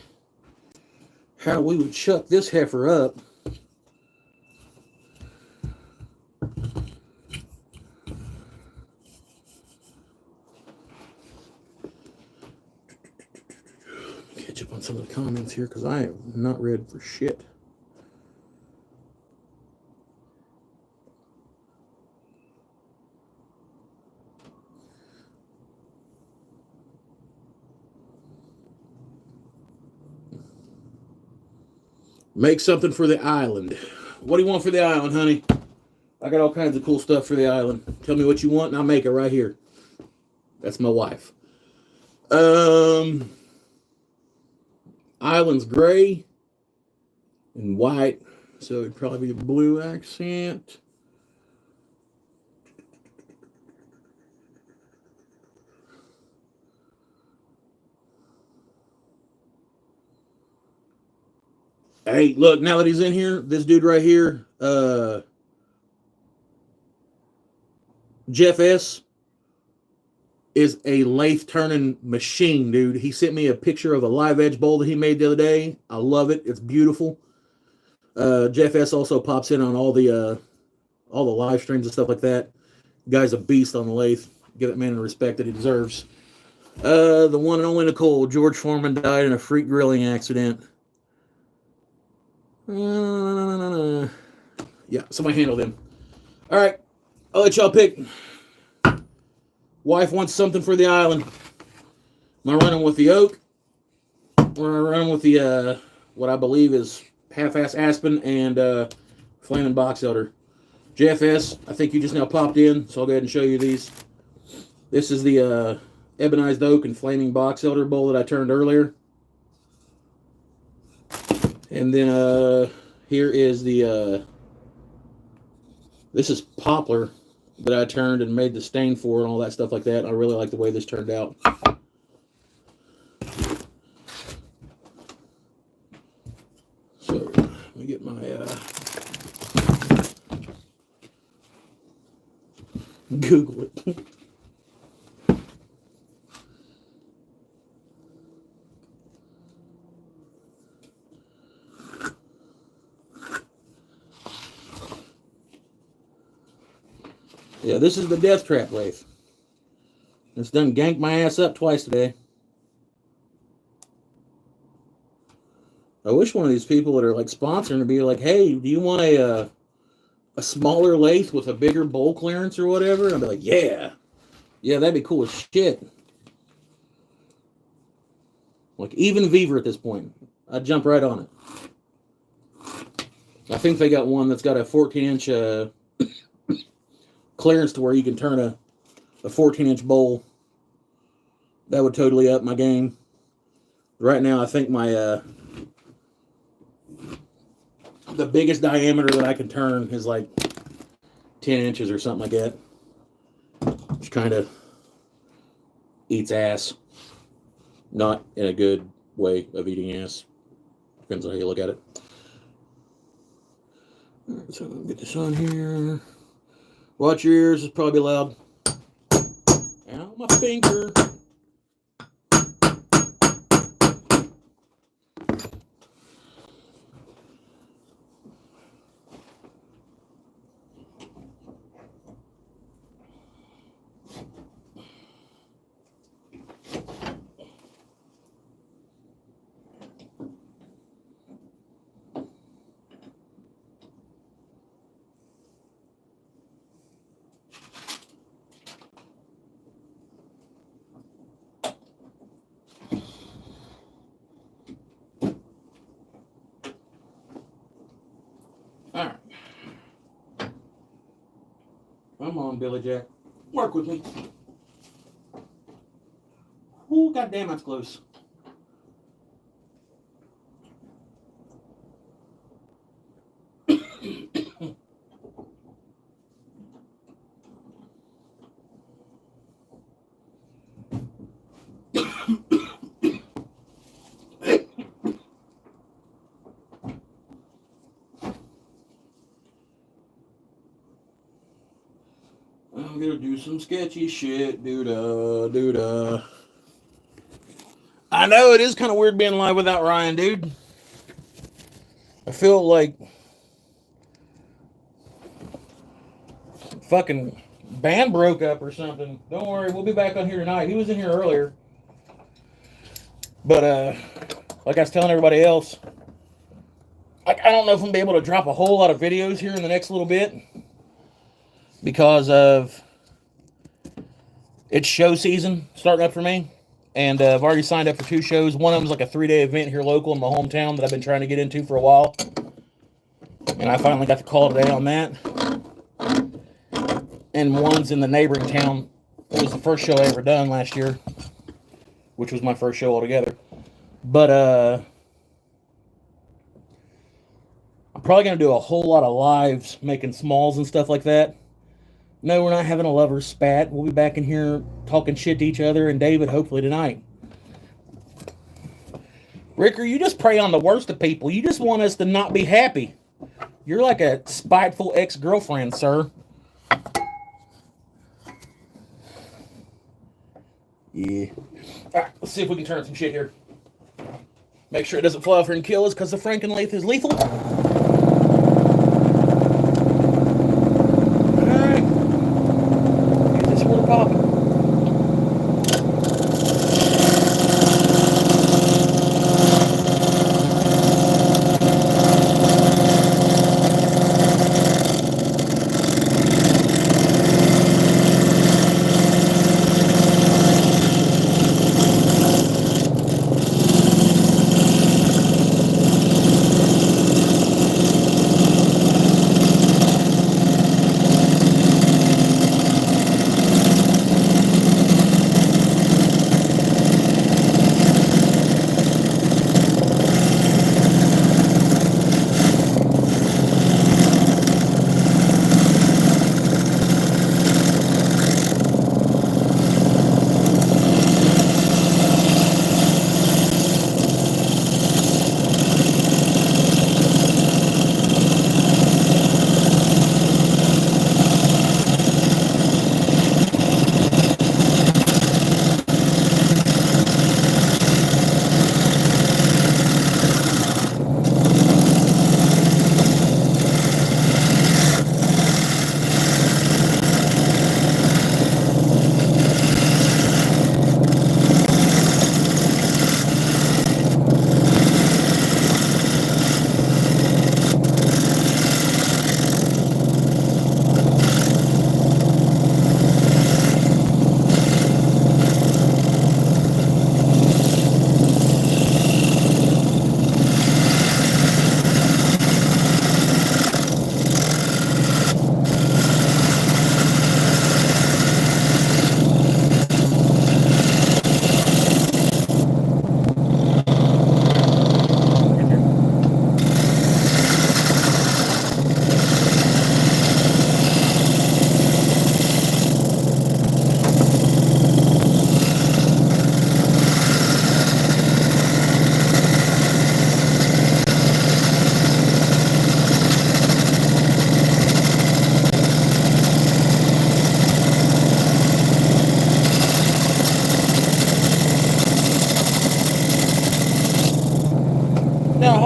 how we would chuck this heifer up. Catch up on some of the comments here, because I have not read for shit. Make something for the island. What do you want for the island, honey? I got all kinds of cool stuff for the island. Tell me what you want and I'll make it right here. That's my wife. Island's gray and white, so it'd probably be a blue accent. Hey, look, now that he's in here, this dude right here, Jeff S., is a lathe turning machine, dude. He sent me a picture of a live edge bowl that he made the other day. I love it. It's beautiful. Jeff S. also pops in on all the live streams and stuff like that. The guy's a beast on the lathe. Give that man the respect that he deserves. The one and only Nicole. George Foreman died in a freak grilling accident. Yeah, somebody handled him. All right, I'll let y'all pick. Wife wants something for the island. Am I running with the oak? Or am I running with the what I believe is half-ass aspen and flaming box elder? JFS, I think you just now popped in, so I'll go ahead and show you these. This is the ebonized oak and flaming box elder bowl that I turned earlier. And then here is the this is poplar that I turned and made the stain for and all that stuff like that. I really like the way this turned out. So let me get my Google it. Yeah, this is the death trap lathe. It's done ganked my ass up twice today. I wish one of these people that are like sponsoring to be like, hey, do you want a smaller lathe with a bigger bowl clearance or whatever? And I'd be like, yeah. Yeah, that'd be cool as shit. Like, even Viver at this point. I'd jump right on it. I think they got one that's got a 14-inch clearance to where you can turn a 14-inch bowl, that would totally up my game. Right now, I think my the biggest diameter that I can turn is like 10 inches or something like that, which kind of eats ass. Not in a good way of eating ass. Depends on how you look at it. All right, so get this on here. Watch your ears, it's probably loud. Ow, my finger. All right. Come on, Billy Jack. Work with me. Ooh, goddamn, that's close. I'm gonna do some sketchy shit, doo-da. I know it is kind of weird being live without Ryan, dude. I feel like fucking band broke up or something. Don't worry, we'll be back on here tonight. He was in here earlier. But, like I was telling everybody else, I don't know if I'm going to be able to drop a whole lot of videos here in the next little bit because of it's show season starting up for me. And I've already signed up for 2 shows. One of them's like a 3-day event here local in my hometown that I've been trying to get into for a while. And I finally got the call today on that. And one's in the neighboring town. It was the first show I ever done last year, which was my first show altogether. But I'm probably going to do a whole lot of lives making smalls and stuff like that. No, we're not having a lover's spat. We'll be back in here talking shit to each other and David hopefully tonight. Ricker, you just prey on the worst of people. You just want us to not be happy. You're like a spiteful ex-girlfriend, sir. Yeah. All right, let's see if we can turn some shit here. Make sure it doesn't fly off here and kill us because the Frankenlathe is lethal.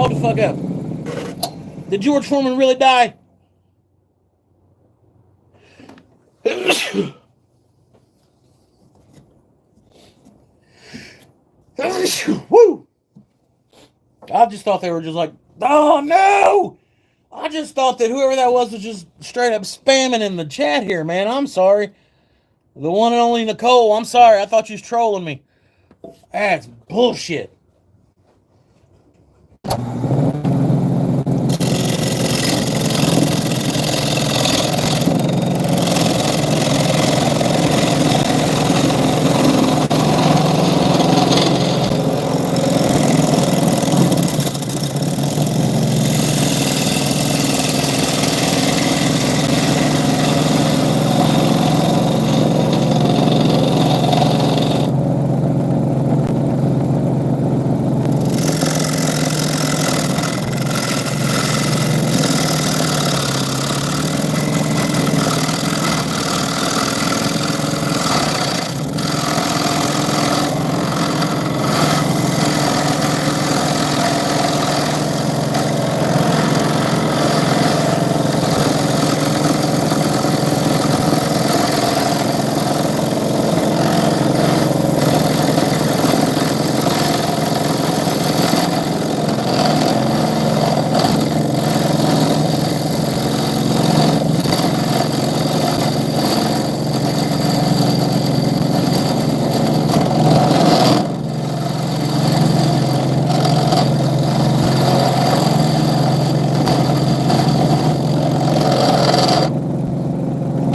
hold the fuck up. Did George Foreman really die? Woo! I just thought they were just like, oh no! I just thought that whoever that was just straight up spamming in the chat here, man. I'm sorry. The one and only Nicole, I'm sorry. I thought you was trolling me. That's bullshit.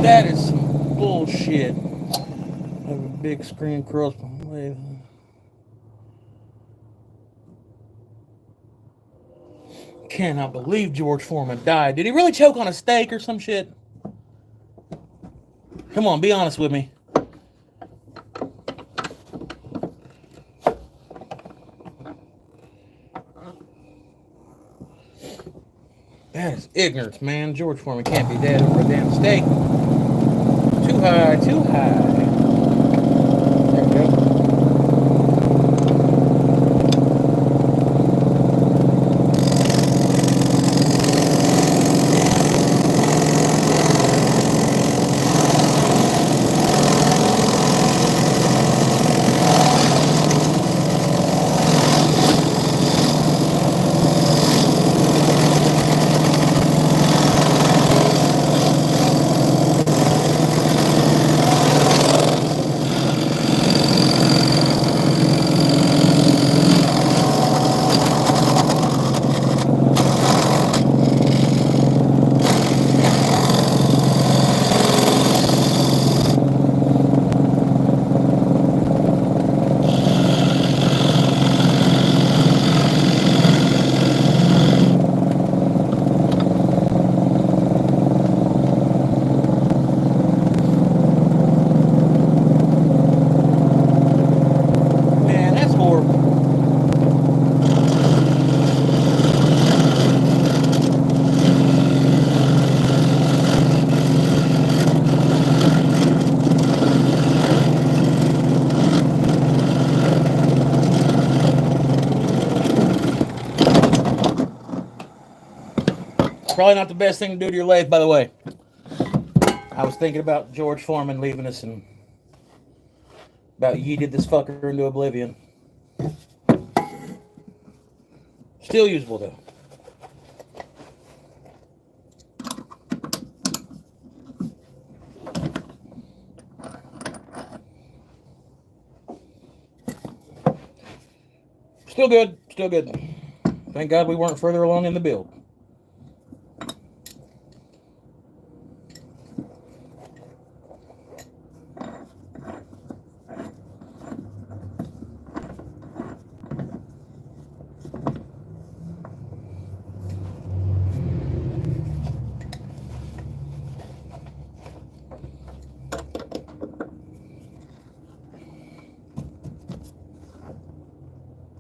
That is some bullshit. I have a big screen across my way. Cannot believe George Foreman died. Did he really choke on a steak or some shit? Come on, be honest with me. That is ignorance, man. George Foreman can't be dead over a damn steak. Too high, too high. There we go. Probably not the best thing to do to your lathe, by the way. I was thinking about George Foreman leaving us and about yeeted this fucker into oblivion. Still usable, though. Still good. Still good. Thank God we weren't further along in the build.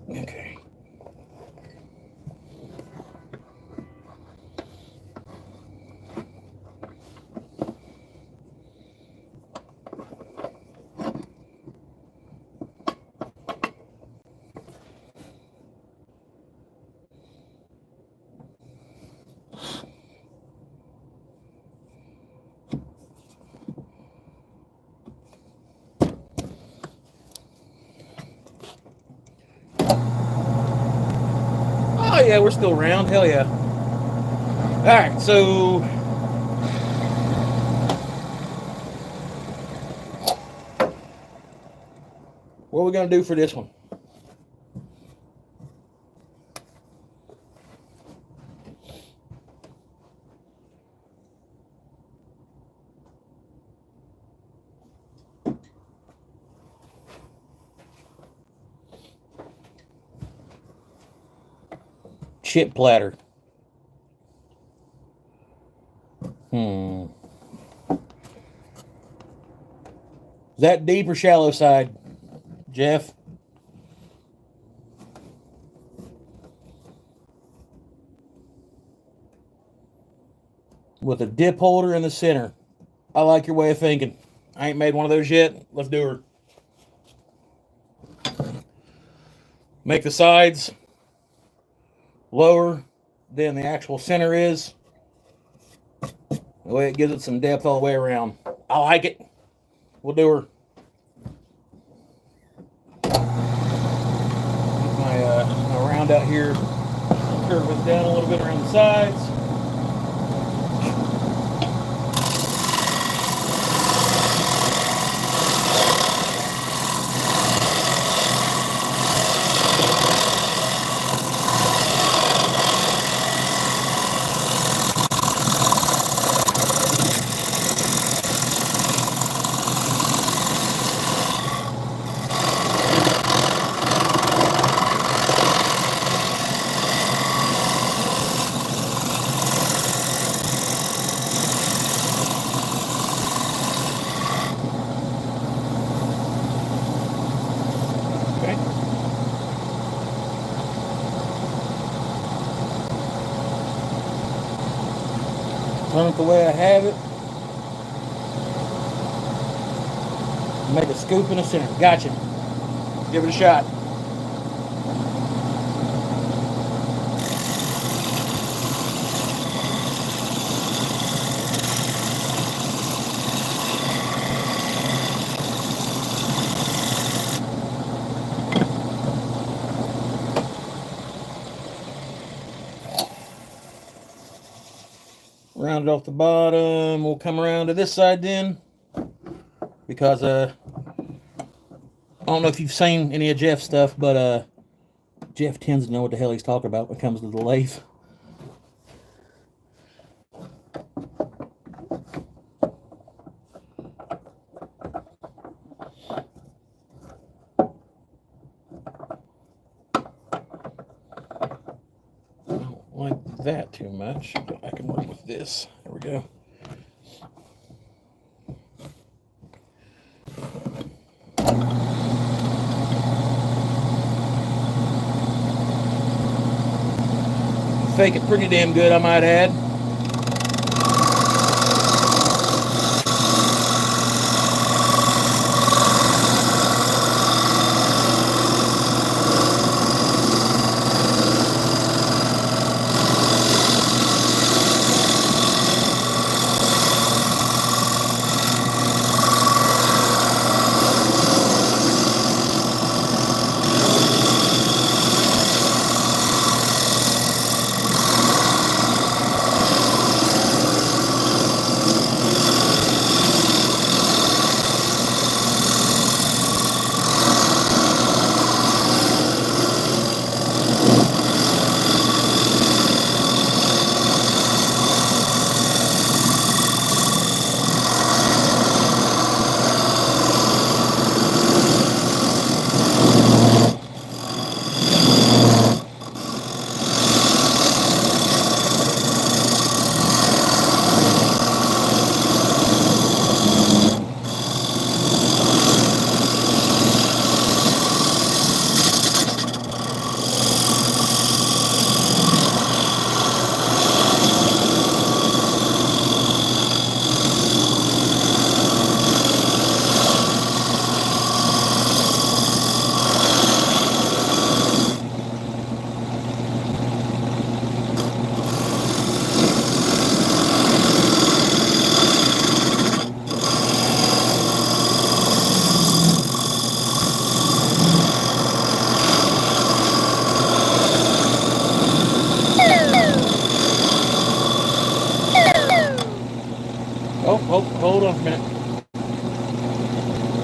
Okay. Oh yeah, we're still around. Hell yeah. Alright, so what are we gonna do for this one? Chip platter. Is that deep or shallow side, Jeff? With a dip holder in the center. I like your way of thinking. I ain't made one of those yet. Let's do her. Make the sides lower than the actual center is. The way it gives it some depth all the way around. I like it. We'll do her. My round out here. Curve it down a little bit around the sides. Run it the way I have it. Make a scoop in the center. Gotcha. Give it a shot. Round it off the bottom. We'll come around to this side then, because I don't know if you've seen any of Jeff's stuff, but Jeff tends to know what the hell he's talking about when it comes to the lathe. Like that too much, but I can work with this. There we go. Fake it pretty damn good, I might add.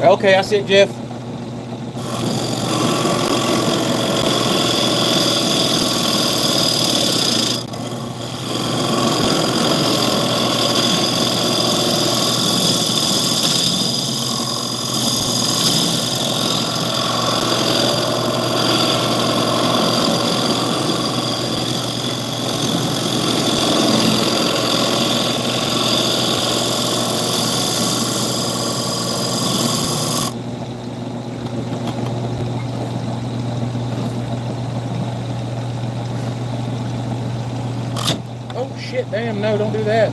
Okay, I see it, Jeff. Oh shit, damn, no, don't do that.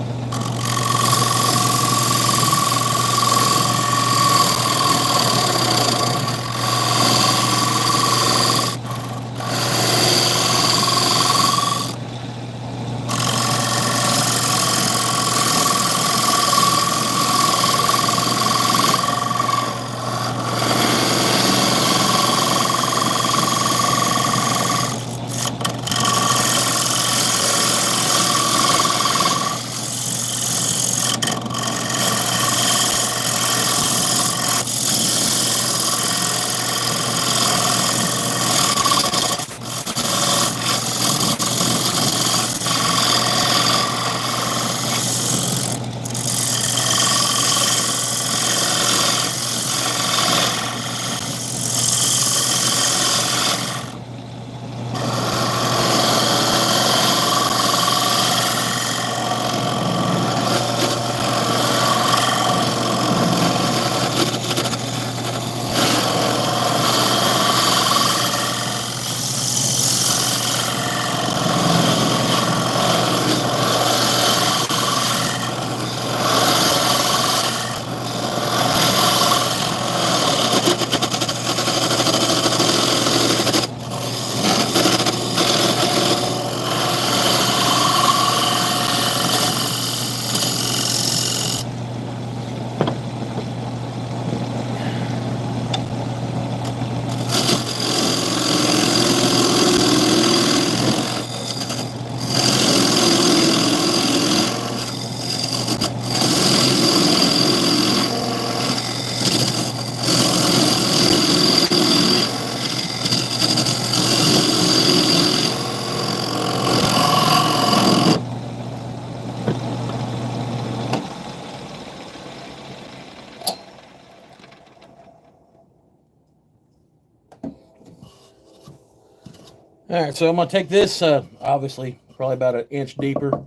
All right, so I'm gonna take this, obviously, probably about an inch deeper,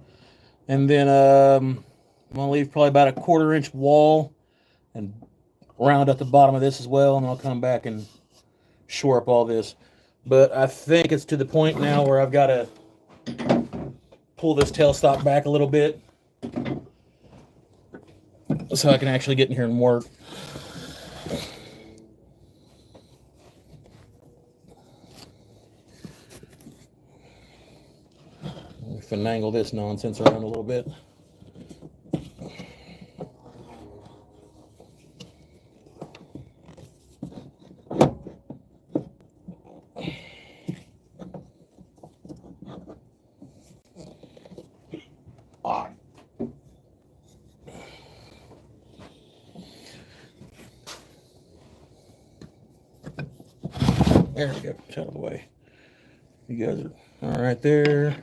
and then I'm gonna leave probably about a 1/4 inch wall, and round up the bottom of this as well, and I'll come back and shore up all this. But I think it's to the point now where I've got to pull this tailstock back a little bit so I can actually get in here and work. Finagle this nonsense around a little bit. There we go. It's out of the way. You guys are all right there.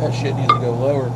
That shit needs to go lower.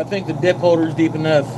I think the dip holder is deep enough.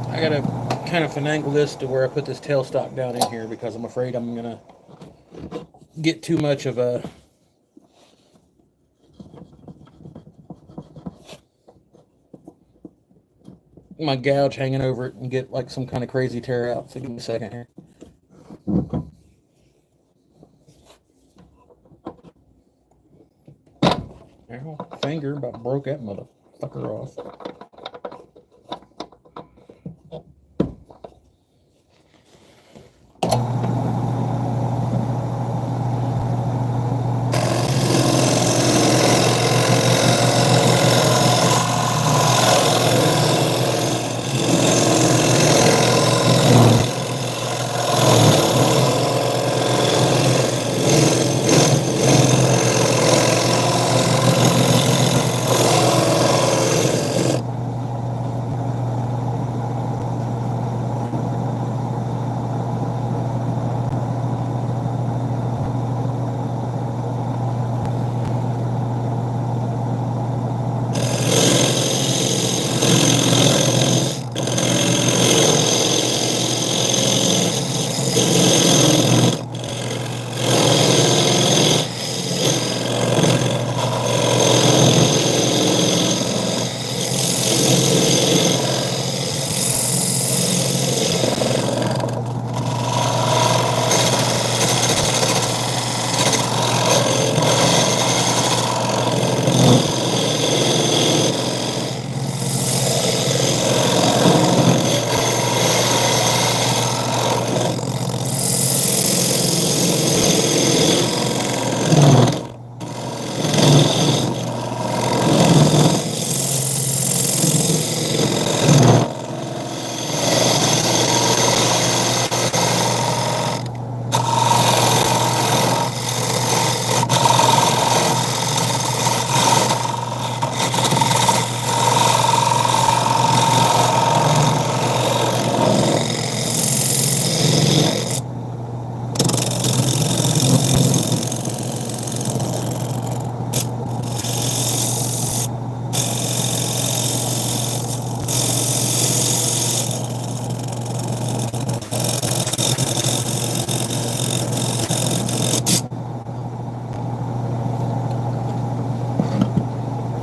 I gotta kind of finagle this to where I put this tailstock down in here because I'm afraid I'm gonna get too much of a my gouge hanging over it and get like some kind of crazy tear out. So give me a second here. Ow, finger about broke that motherfucker off.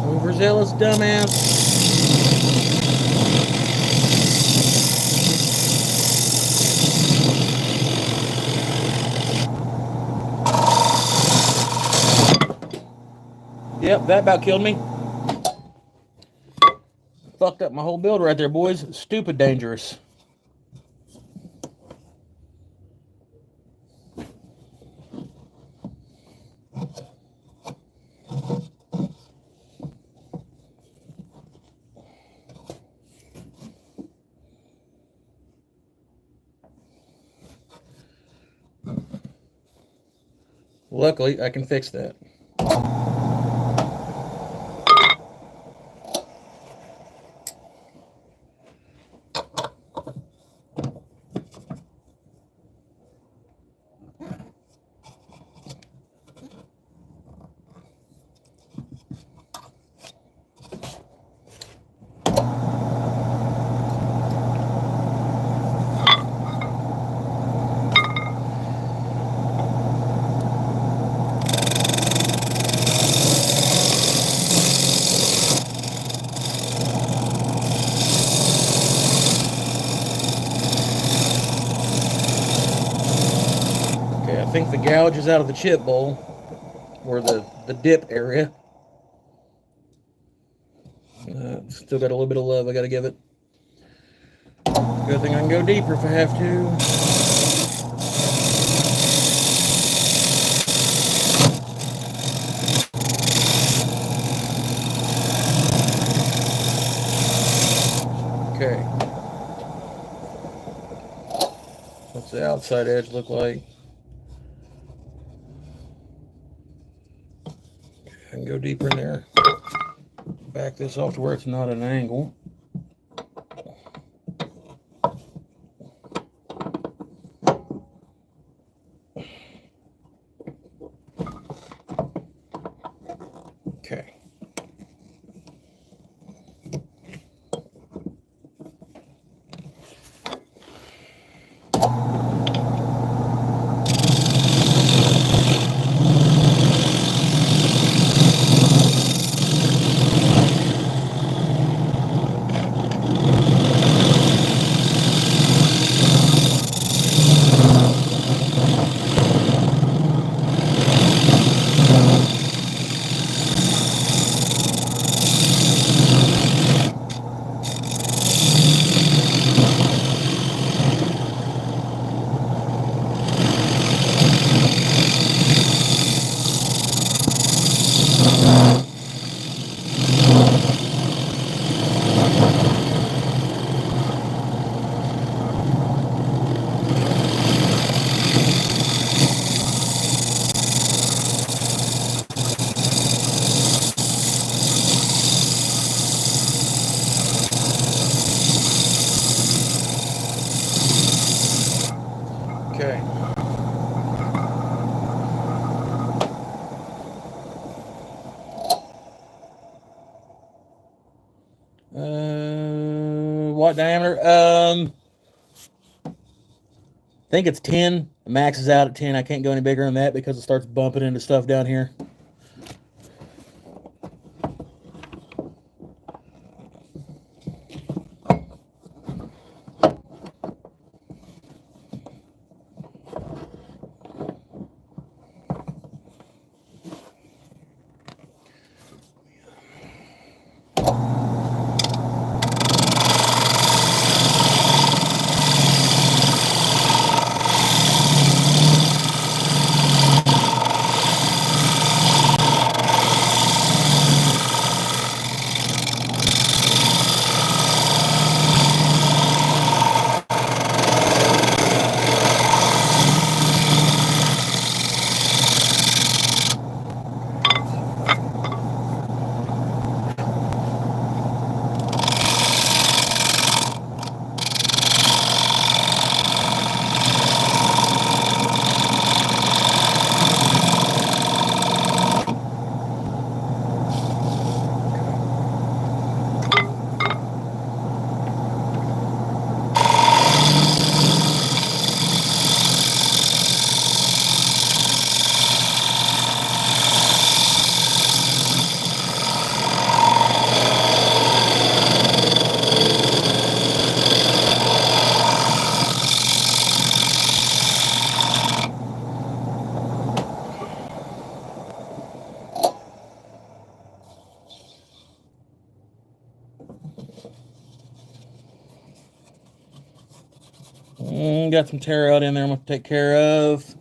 Overzealous dumbass. Yep, that about killed me. Fucked up my whole build right there, boys. Stupid dangerous. Luckily, I can fix that. I think the gouge is out of the chip bowl, or the dip area. Still got a little bit of love I gotta give it. Good thing I can go deeper if I have to. the outside edge look like? I can go deeper in there. Back this off to where it's not an angle. Okay. Okay. What diameter? I think it's 10. The max is out at 10. I can't go any bigger than that because it starts bumping into stuff down here. Got some tear out in there I'm going to take care of.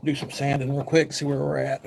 Do some sanding real quick, see where we're at.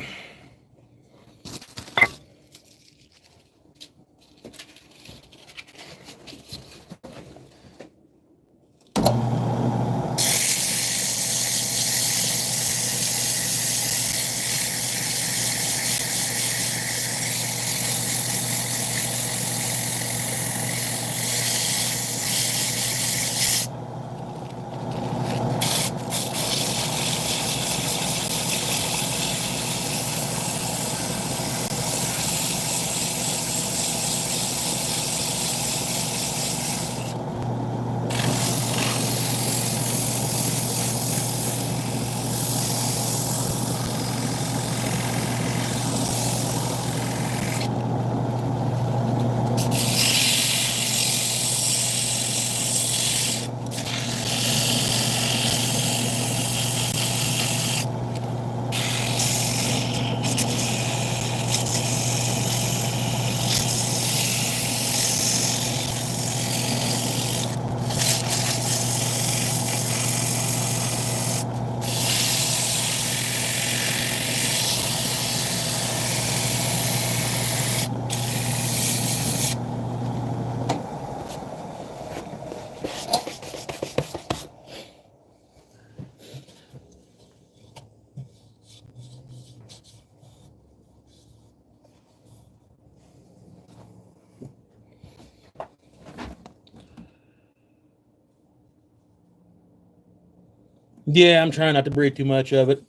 Yeah, I'm trying not to breathe too much of it.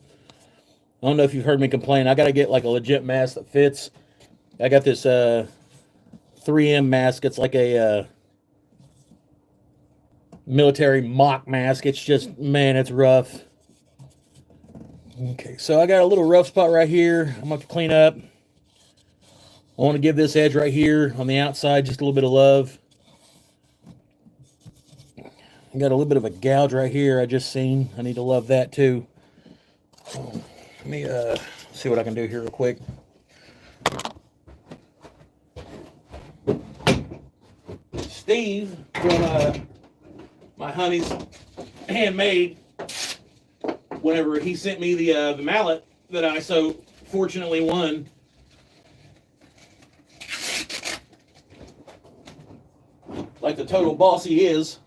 I don't know if you've heard me complain. I got to get like a legit mask that fits. I got this 3M mask. It's like a military mock mask. It's just, man, it's rough. Okay, so I got a little rough spot right here. I'm going to clean up. I want to give this edge right here on the outside just a little bit of love. I got a little bit of a gouge right here I just seen. I need to love that too. Let me see what I can do here real quick. Steve from my honey's handmade, whenever he sent me the mallet that I so fortunately won, like the total boss he is,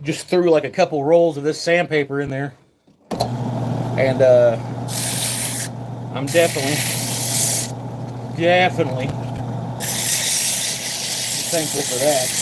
just threw like a couple rolls of this sandpaper in there, and I'm definitely thankful for that.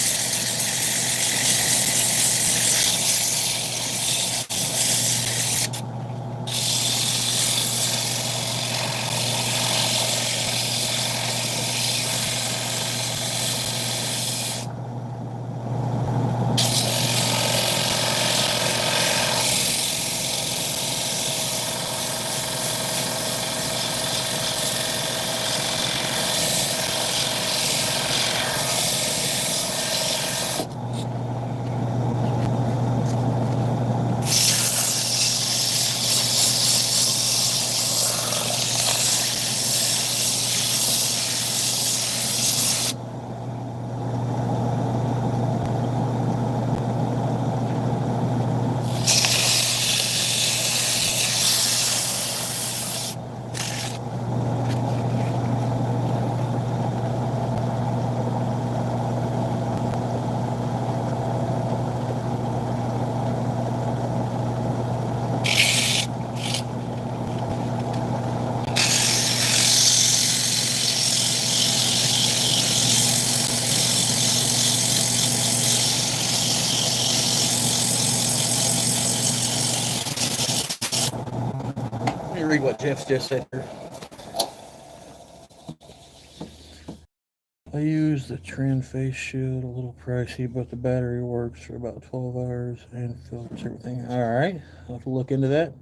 Let me read what Jeff's just said here. I use the Trend face shield, a little pricey, but the battery works for about 12 hours and filters everything. All right, I'll have to look into that.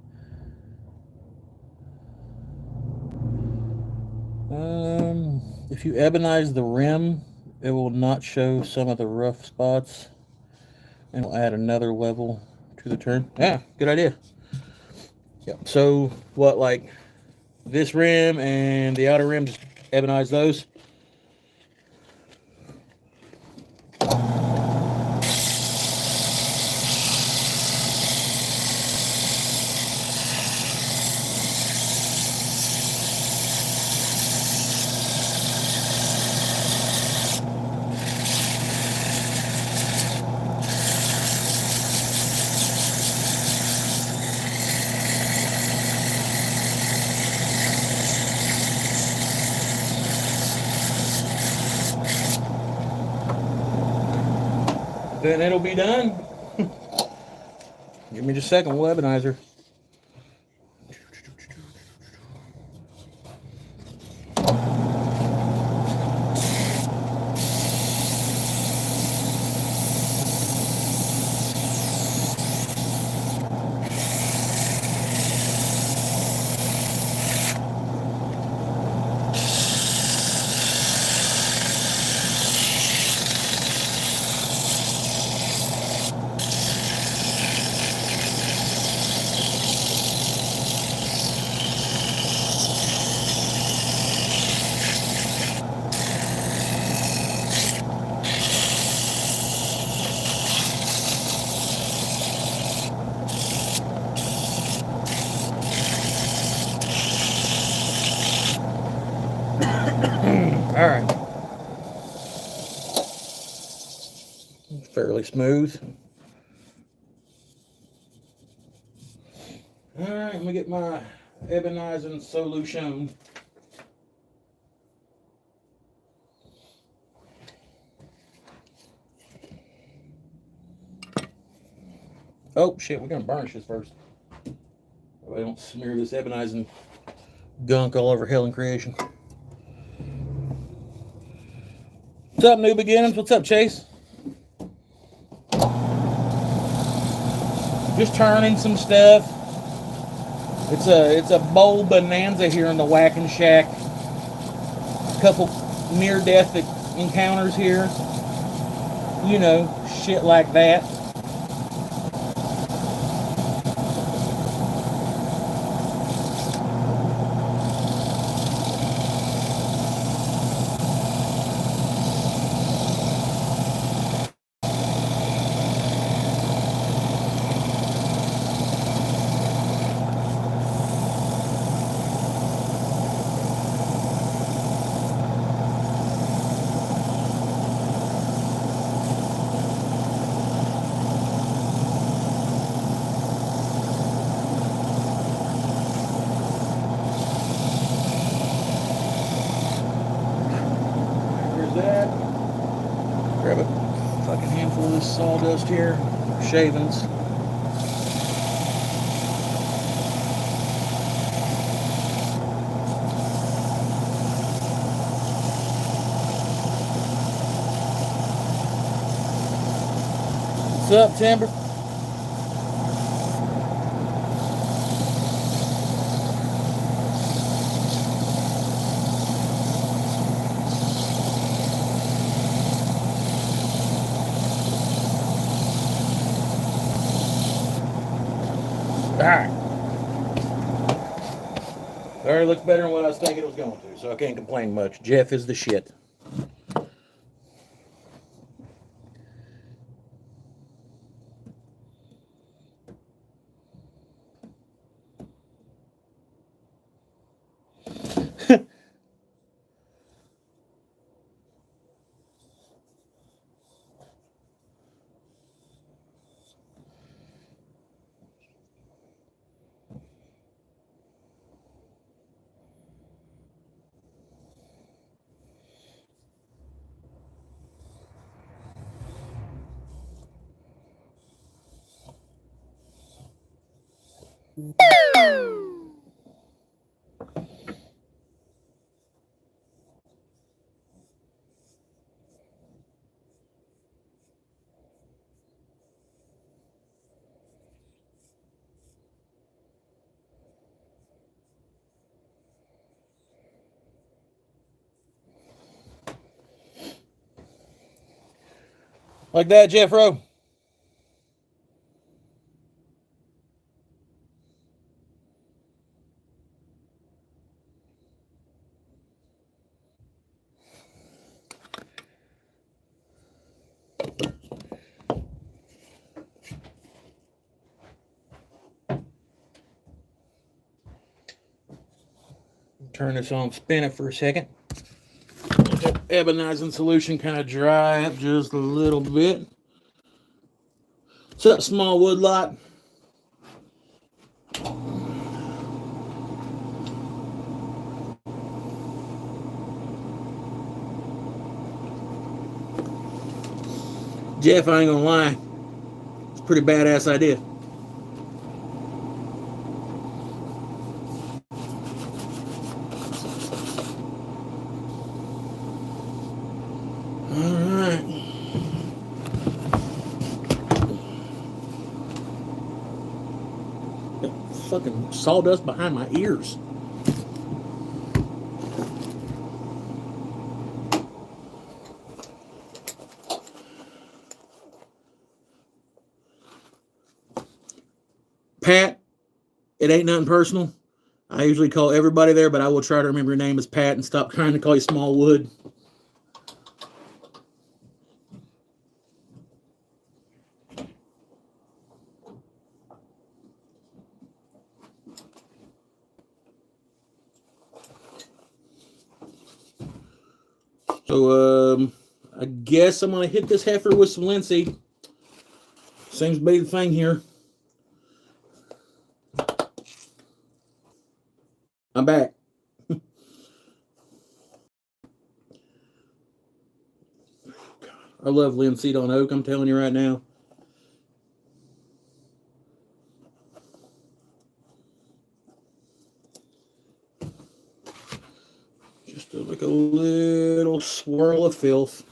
If you ebonize the rim, it will not show some of the rough spots, and will add another level to the turn. Yeah, good idea. Yep. So what, like this rim and the outer rim, just ebonize those. Then it'll be done. Give me just a second, we'll ebonize her. All right. Fairly smooth. All right, let me get my ebonizing solution. Oh, shit, we're going to burnish this first. So I don't smear this ebonizing gunk all over hell and creation. What's up, New Beginnings? What's up, Chase? Just turning some stuff. It's a bowl bonanza here in the Whacking Shack. A couple near-death encounters here. You know, shit like that. Grab a fucking handful of this sawdust here. Shavings. What's up, Timber? Alright. Alright, looks better than what I was thinking it was going to, so I can't complain much. Jeff is the shit. Like that, Jeff Rowe. Turn this on, spin it for a second. Let that ebonizing solution kind of dry up just a little bit. What's up, small wood lot? Jeff, I ain't gonna lie. It's a pretty badass idea. Alright. Fucking sawdust behind my ears. Pat, it ain't nothing personal. I usually call everybody there, but I will try to remember your name as Pat and stop trying to call you Smallwood. So, I guess I'm going to hit this heifer with some linseed. Seems to be the thing here. I'm back. I love linseed on oak, I'm telling you right now. little swirl of filth.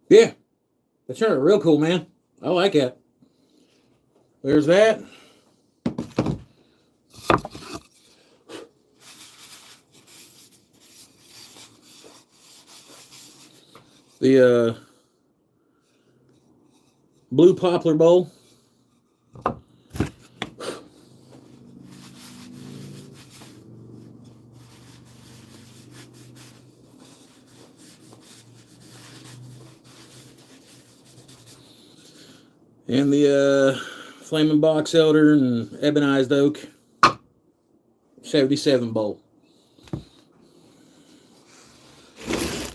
Yeah, that turned out real cool, man. I like it. There's that. The blue poplar bowl. And the flaming box elder and ebonized oak 77 bowl.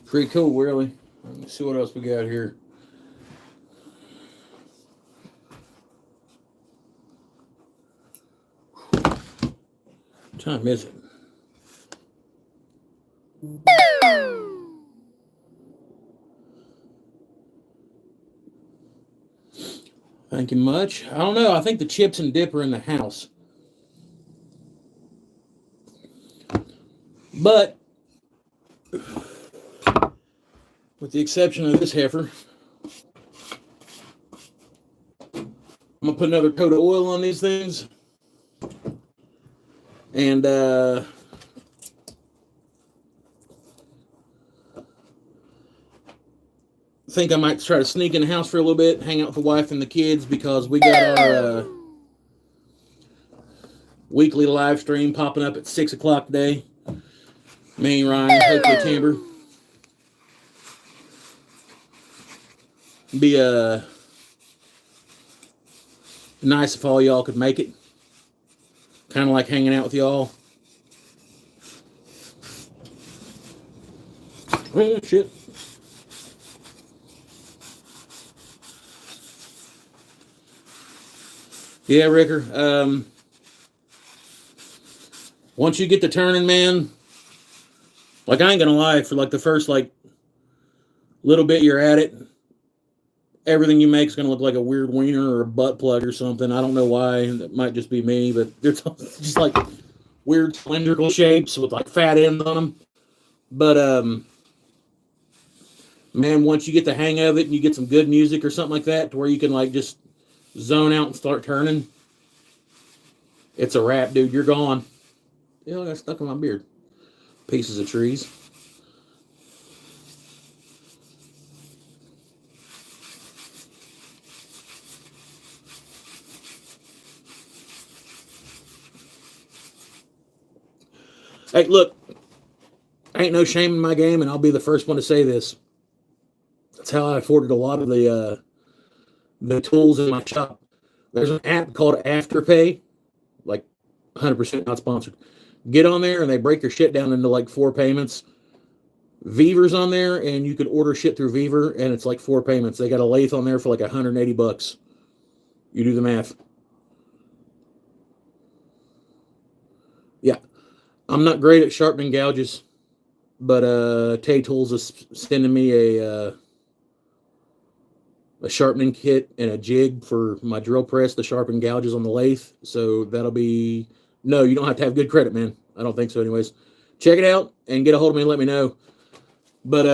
Pretty cool, really. Let me see what else we got here. What time is it? Thank you much. I don't know. I think the chips and dip are in the house. But, with the exception of this heifer, I'm going to put another coat of oil on these things. And, I think I might try to sneak in the house for a little bit, hang out with the wife and the kids, because we got our weekly live stream popping up at 6 o'clock today. Me, Ryan, hopefully Timber. Be nice if all y'all could make it. Kind of like hanging out with y'all. Oh, shit. Yeah, Ricker. Once you get to turning, man, like, I ain't gonna lie, for like the first like little bit you're at it, everything you make is gonna look like a weird wiener or a butt plug or something. I don't know why. That might just be me, but they're just like weird cylindrical shapes with like fat ends on them. But man, once you get the hang of it and you get some good music or something like that, to where you can like just zone out and start turning, it's a wrap, dude. You're gone. Yeah, I got stuck in my beard. Pieces of trees. Hey, look, ain't no shame in my game, and I'll be the first one to say this. That's how I afforded a lot of the tools in my shop. There's an app called Afterpay, like 100% not sponsored. Get on there, and they break your shit down into like 4 payments. Viver's on there, and you can order shit through Viver, and it's like 4 payments. They got a lathe on there for like $180. You do the math. Yeah. I'm not great at sharpening gouges, but Tay Tools is sending me a sharpening kit and a jig for my drill press to sharpen gouges on the lathe. So that'll be... No, you don't have to have good credit, man. I don't think so anyways. Check it out and get a hold of me and let me know. But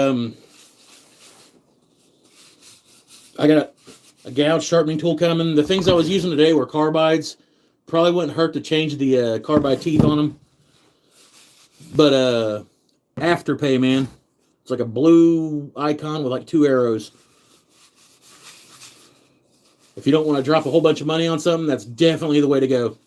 I got a gouge sharpening tool coming. The things I was using today were carbides. Probably wouldn't hurt to change the carbide teeth on them. But Afterpay, man. It's like a blue icon with like 2 arrows. If you don't want to drop a whole bunch of money on something, that's definitely the way to go.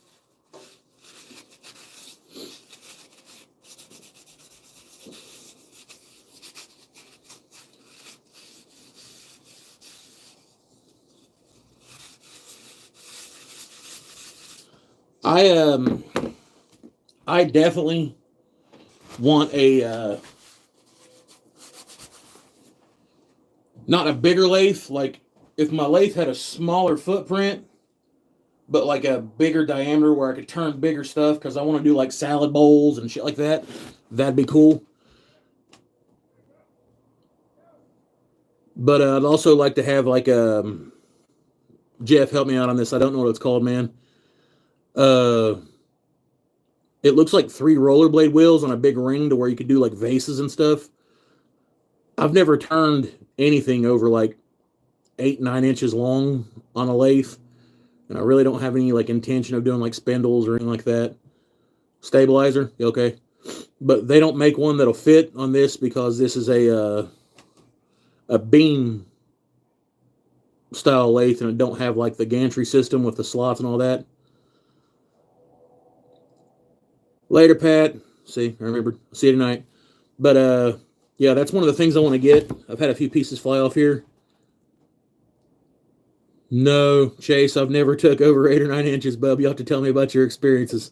I definitely want a not a bigger lathe. Like if my lathe had a smaller footprint, but like a bigger diameter where I could turn bigger stuff, because I want to do like salad bowls and shit like that. That'd be cool. But I'd also like to have like Jeff, help me out on this. I don't know what it's called, man. Uh, it looks like 3 rollerblade wheels on a big ring to where you could do like vases and stuff. I've never turned anything over like 8-9 inches long on a lathe, and I really don't have any like intention of doing like spindles or anything like that. Stabilizer, okay, but they don't make one that'll fit on this because this is a beam style lathe, and it don't have like the gantry system with the slots and all that. Later, Pat. See, I remembered. See you tonight. But yeah, that's one of the things I want to get. I've had a few pieces fly off here. No, Chase, I've never took over 8 or 9 inches, bub. You'll have to tell me about your experiences.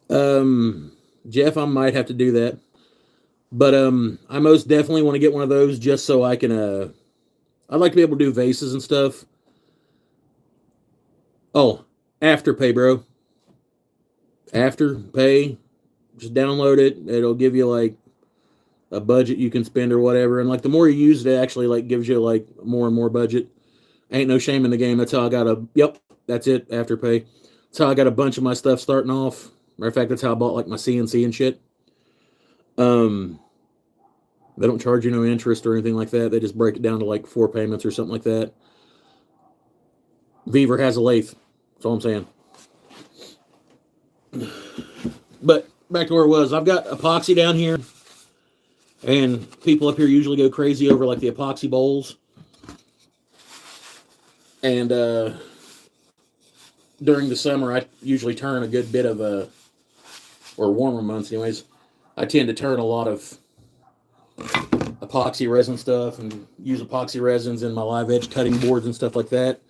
Jeff, I might have to do that. But I most definitely want to get one of those just so I can I'd like to be able to do vases and stuff. Oh, Afterpay, bro. Afterpay. Just download it. It'll give you like a budget you can spend or whatever. And like the more you use it, it actually like gives you like more and more budget. Ain't no shame in the game. That's how I got yep, that's it, Afterpay. That's how I got a bunch of my stuff starting off. Matter of fact, that's how I bought like my CNC and shit. They don't charge you no interest or anything like that. They just break it down to like 4 payments or something like that. Beaver has a lathe. That's all I'm saying. But back to where it was. I've got epoxy down here. And people up here usually go crazy over like the epoxy bowls. And during the summer, I usually turn a good bit of or warmer months anyways, I tend to turn a lot of epoxy resin stuff and use epoxy resins in my live edge cutting boards and stuff like that.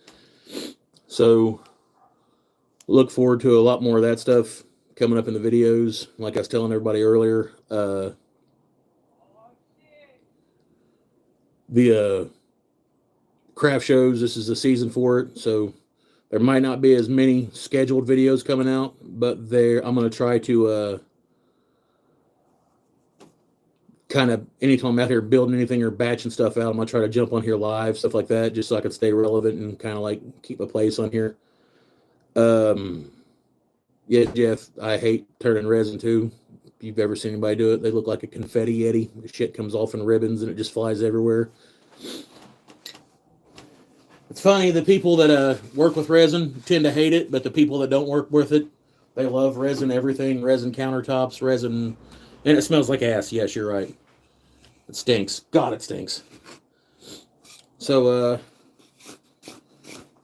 So look forward to a lot more of that stuff coming up in the videos. Like I was telling everybody earlier, the craft shows, this is the season for it, so there might not be as many scheduled videos coming out, but I'm going to try to kind of, anytime I'm out here building anything or batching stuff out, I'm going to try to jump on here live, stuff like that, just so I can stay relevant and kind of like keep a place on here. Yeah, Jeff, I hate turning resin too. If you've ever seen anybody do it, they look like a confetti yeti. The shit comes off in ribbons and it just flies everywhere. It's funny, the people that work with resin tend to hate it, but the people that don't work with it, they love resin everything, resin countertops, resin, and it smells like ass. Yes, you're right. It stinks. God, it stinks. So,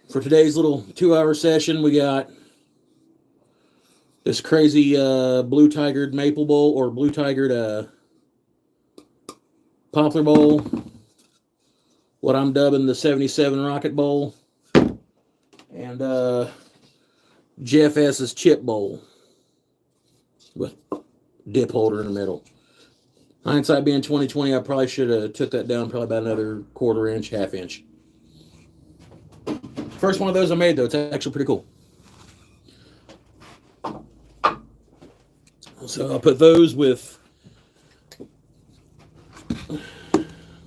for today's little 2-hour session, we got this crazy blue tigered maple bowl, or blue tigered poplar bowl, what I'm dubbing the 77 rocket bowl, and Jeff S's chip bowl with dip holder in the middle. Hindsight being 2020, I probably should have took that down probably about another 1/4 inch, 1/2 inch. First one of those I made though, it's actually pretty cool. So I'll put those with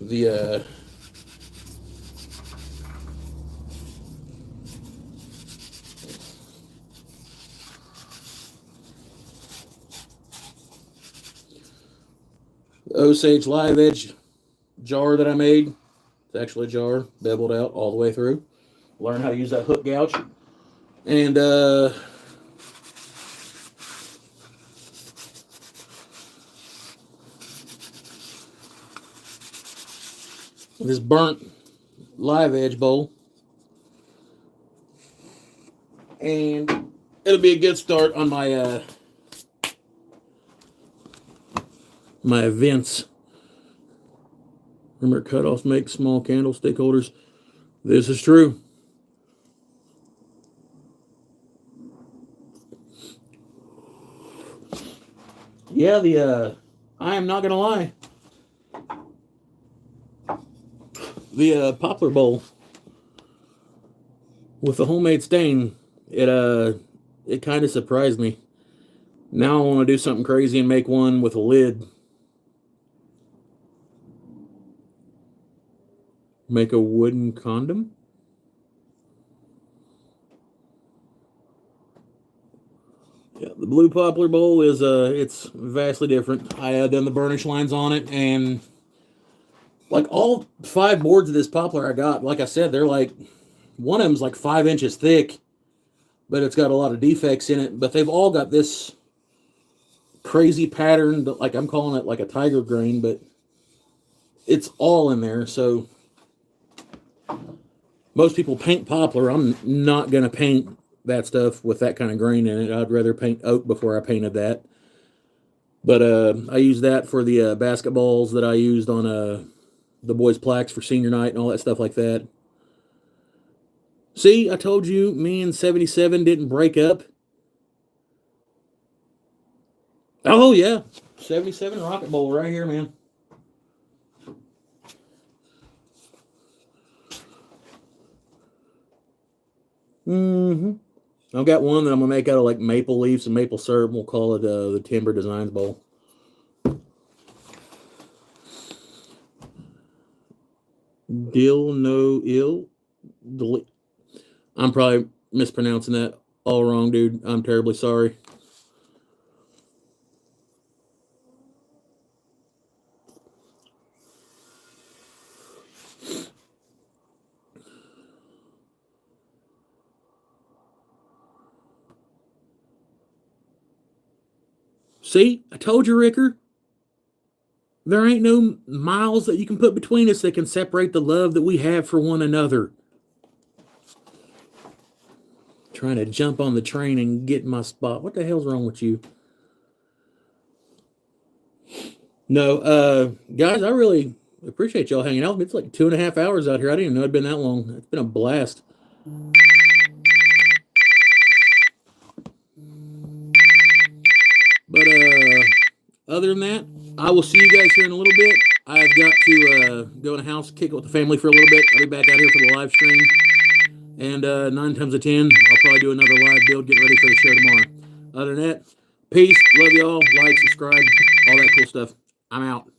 the Osage live edge jar that I made. It's actually a jar, beveled out all the way through. Learn how to use that hook gouge. And this burnt live edge bowl. And it'll be a good start on my my events. Remember, cutoffs make small candlestick holders. This is true. Yeah, I am not gonna lie. The poplar bowl with the homemade stain, it kind of surprised me. Now I want to do something crazy and make one with a lid. Make a wooden condom? Yeah, the blue poplar bowl is it's vastly different. I done the burnish lines on it, and like all 5 boards of this poplar I got, like I said, they're like, one of them's like 5 inches thick, but it's got a lot of defects in it. But they've all got this crazy pattern that, like, I'm calling it like a tiger grain, but it's all in there. So most people paint poplar. I'm not going to paint that stuff with that kind of grain in it. I'd rather paint oak before I painted that. But I used that for the basketballs that I used on the boys' plaques for senior night and all that stuff like that. See, I told you me and 77 didn't break up. Oh, yeah. 77 Rocket Bowl right here, man. I've got one that I'm going to make out of like maple leaves and maple syrup. We'll call it the Timber Designs Bowl. Dill no ill. I'm probably mispronouncing that all wrong, dude. I'm terribly sorry. See, I told you, Ricker. There ain't no miles that you can put between us that can separate the love that we have for one another. Trying to jump on the train and get my spot. What the hell's wrong with you? No, guys, I really appreciate y'all hanging out with me. It's like 2.5 hours out here. I didn't even know it'd been that long. It's been a blast. But other than that, I will see you guys here in a little bit. I've got to go in the house, kick it with the family for a little bit. I'll be back out here for the live stream. And 9 times out of 10, I'll probably do another live build, getting ready for the show tomorrow. Other than that, peace, love y'all, like, subscribe, all that cool stuff. I'm out.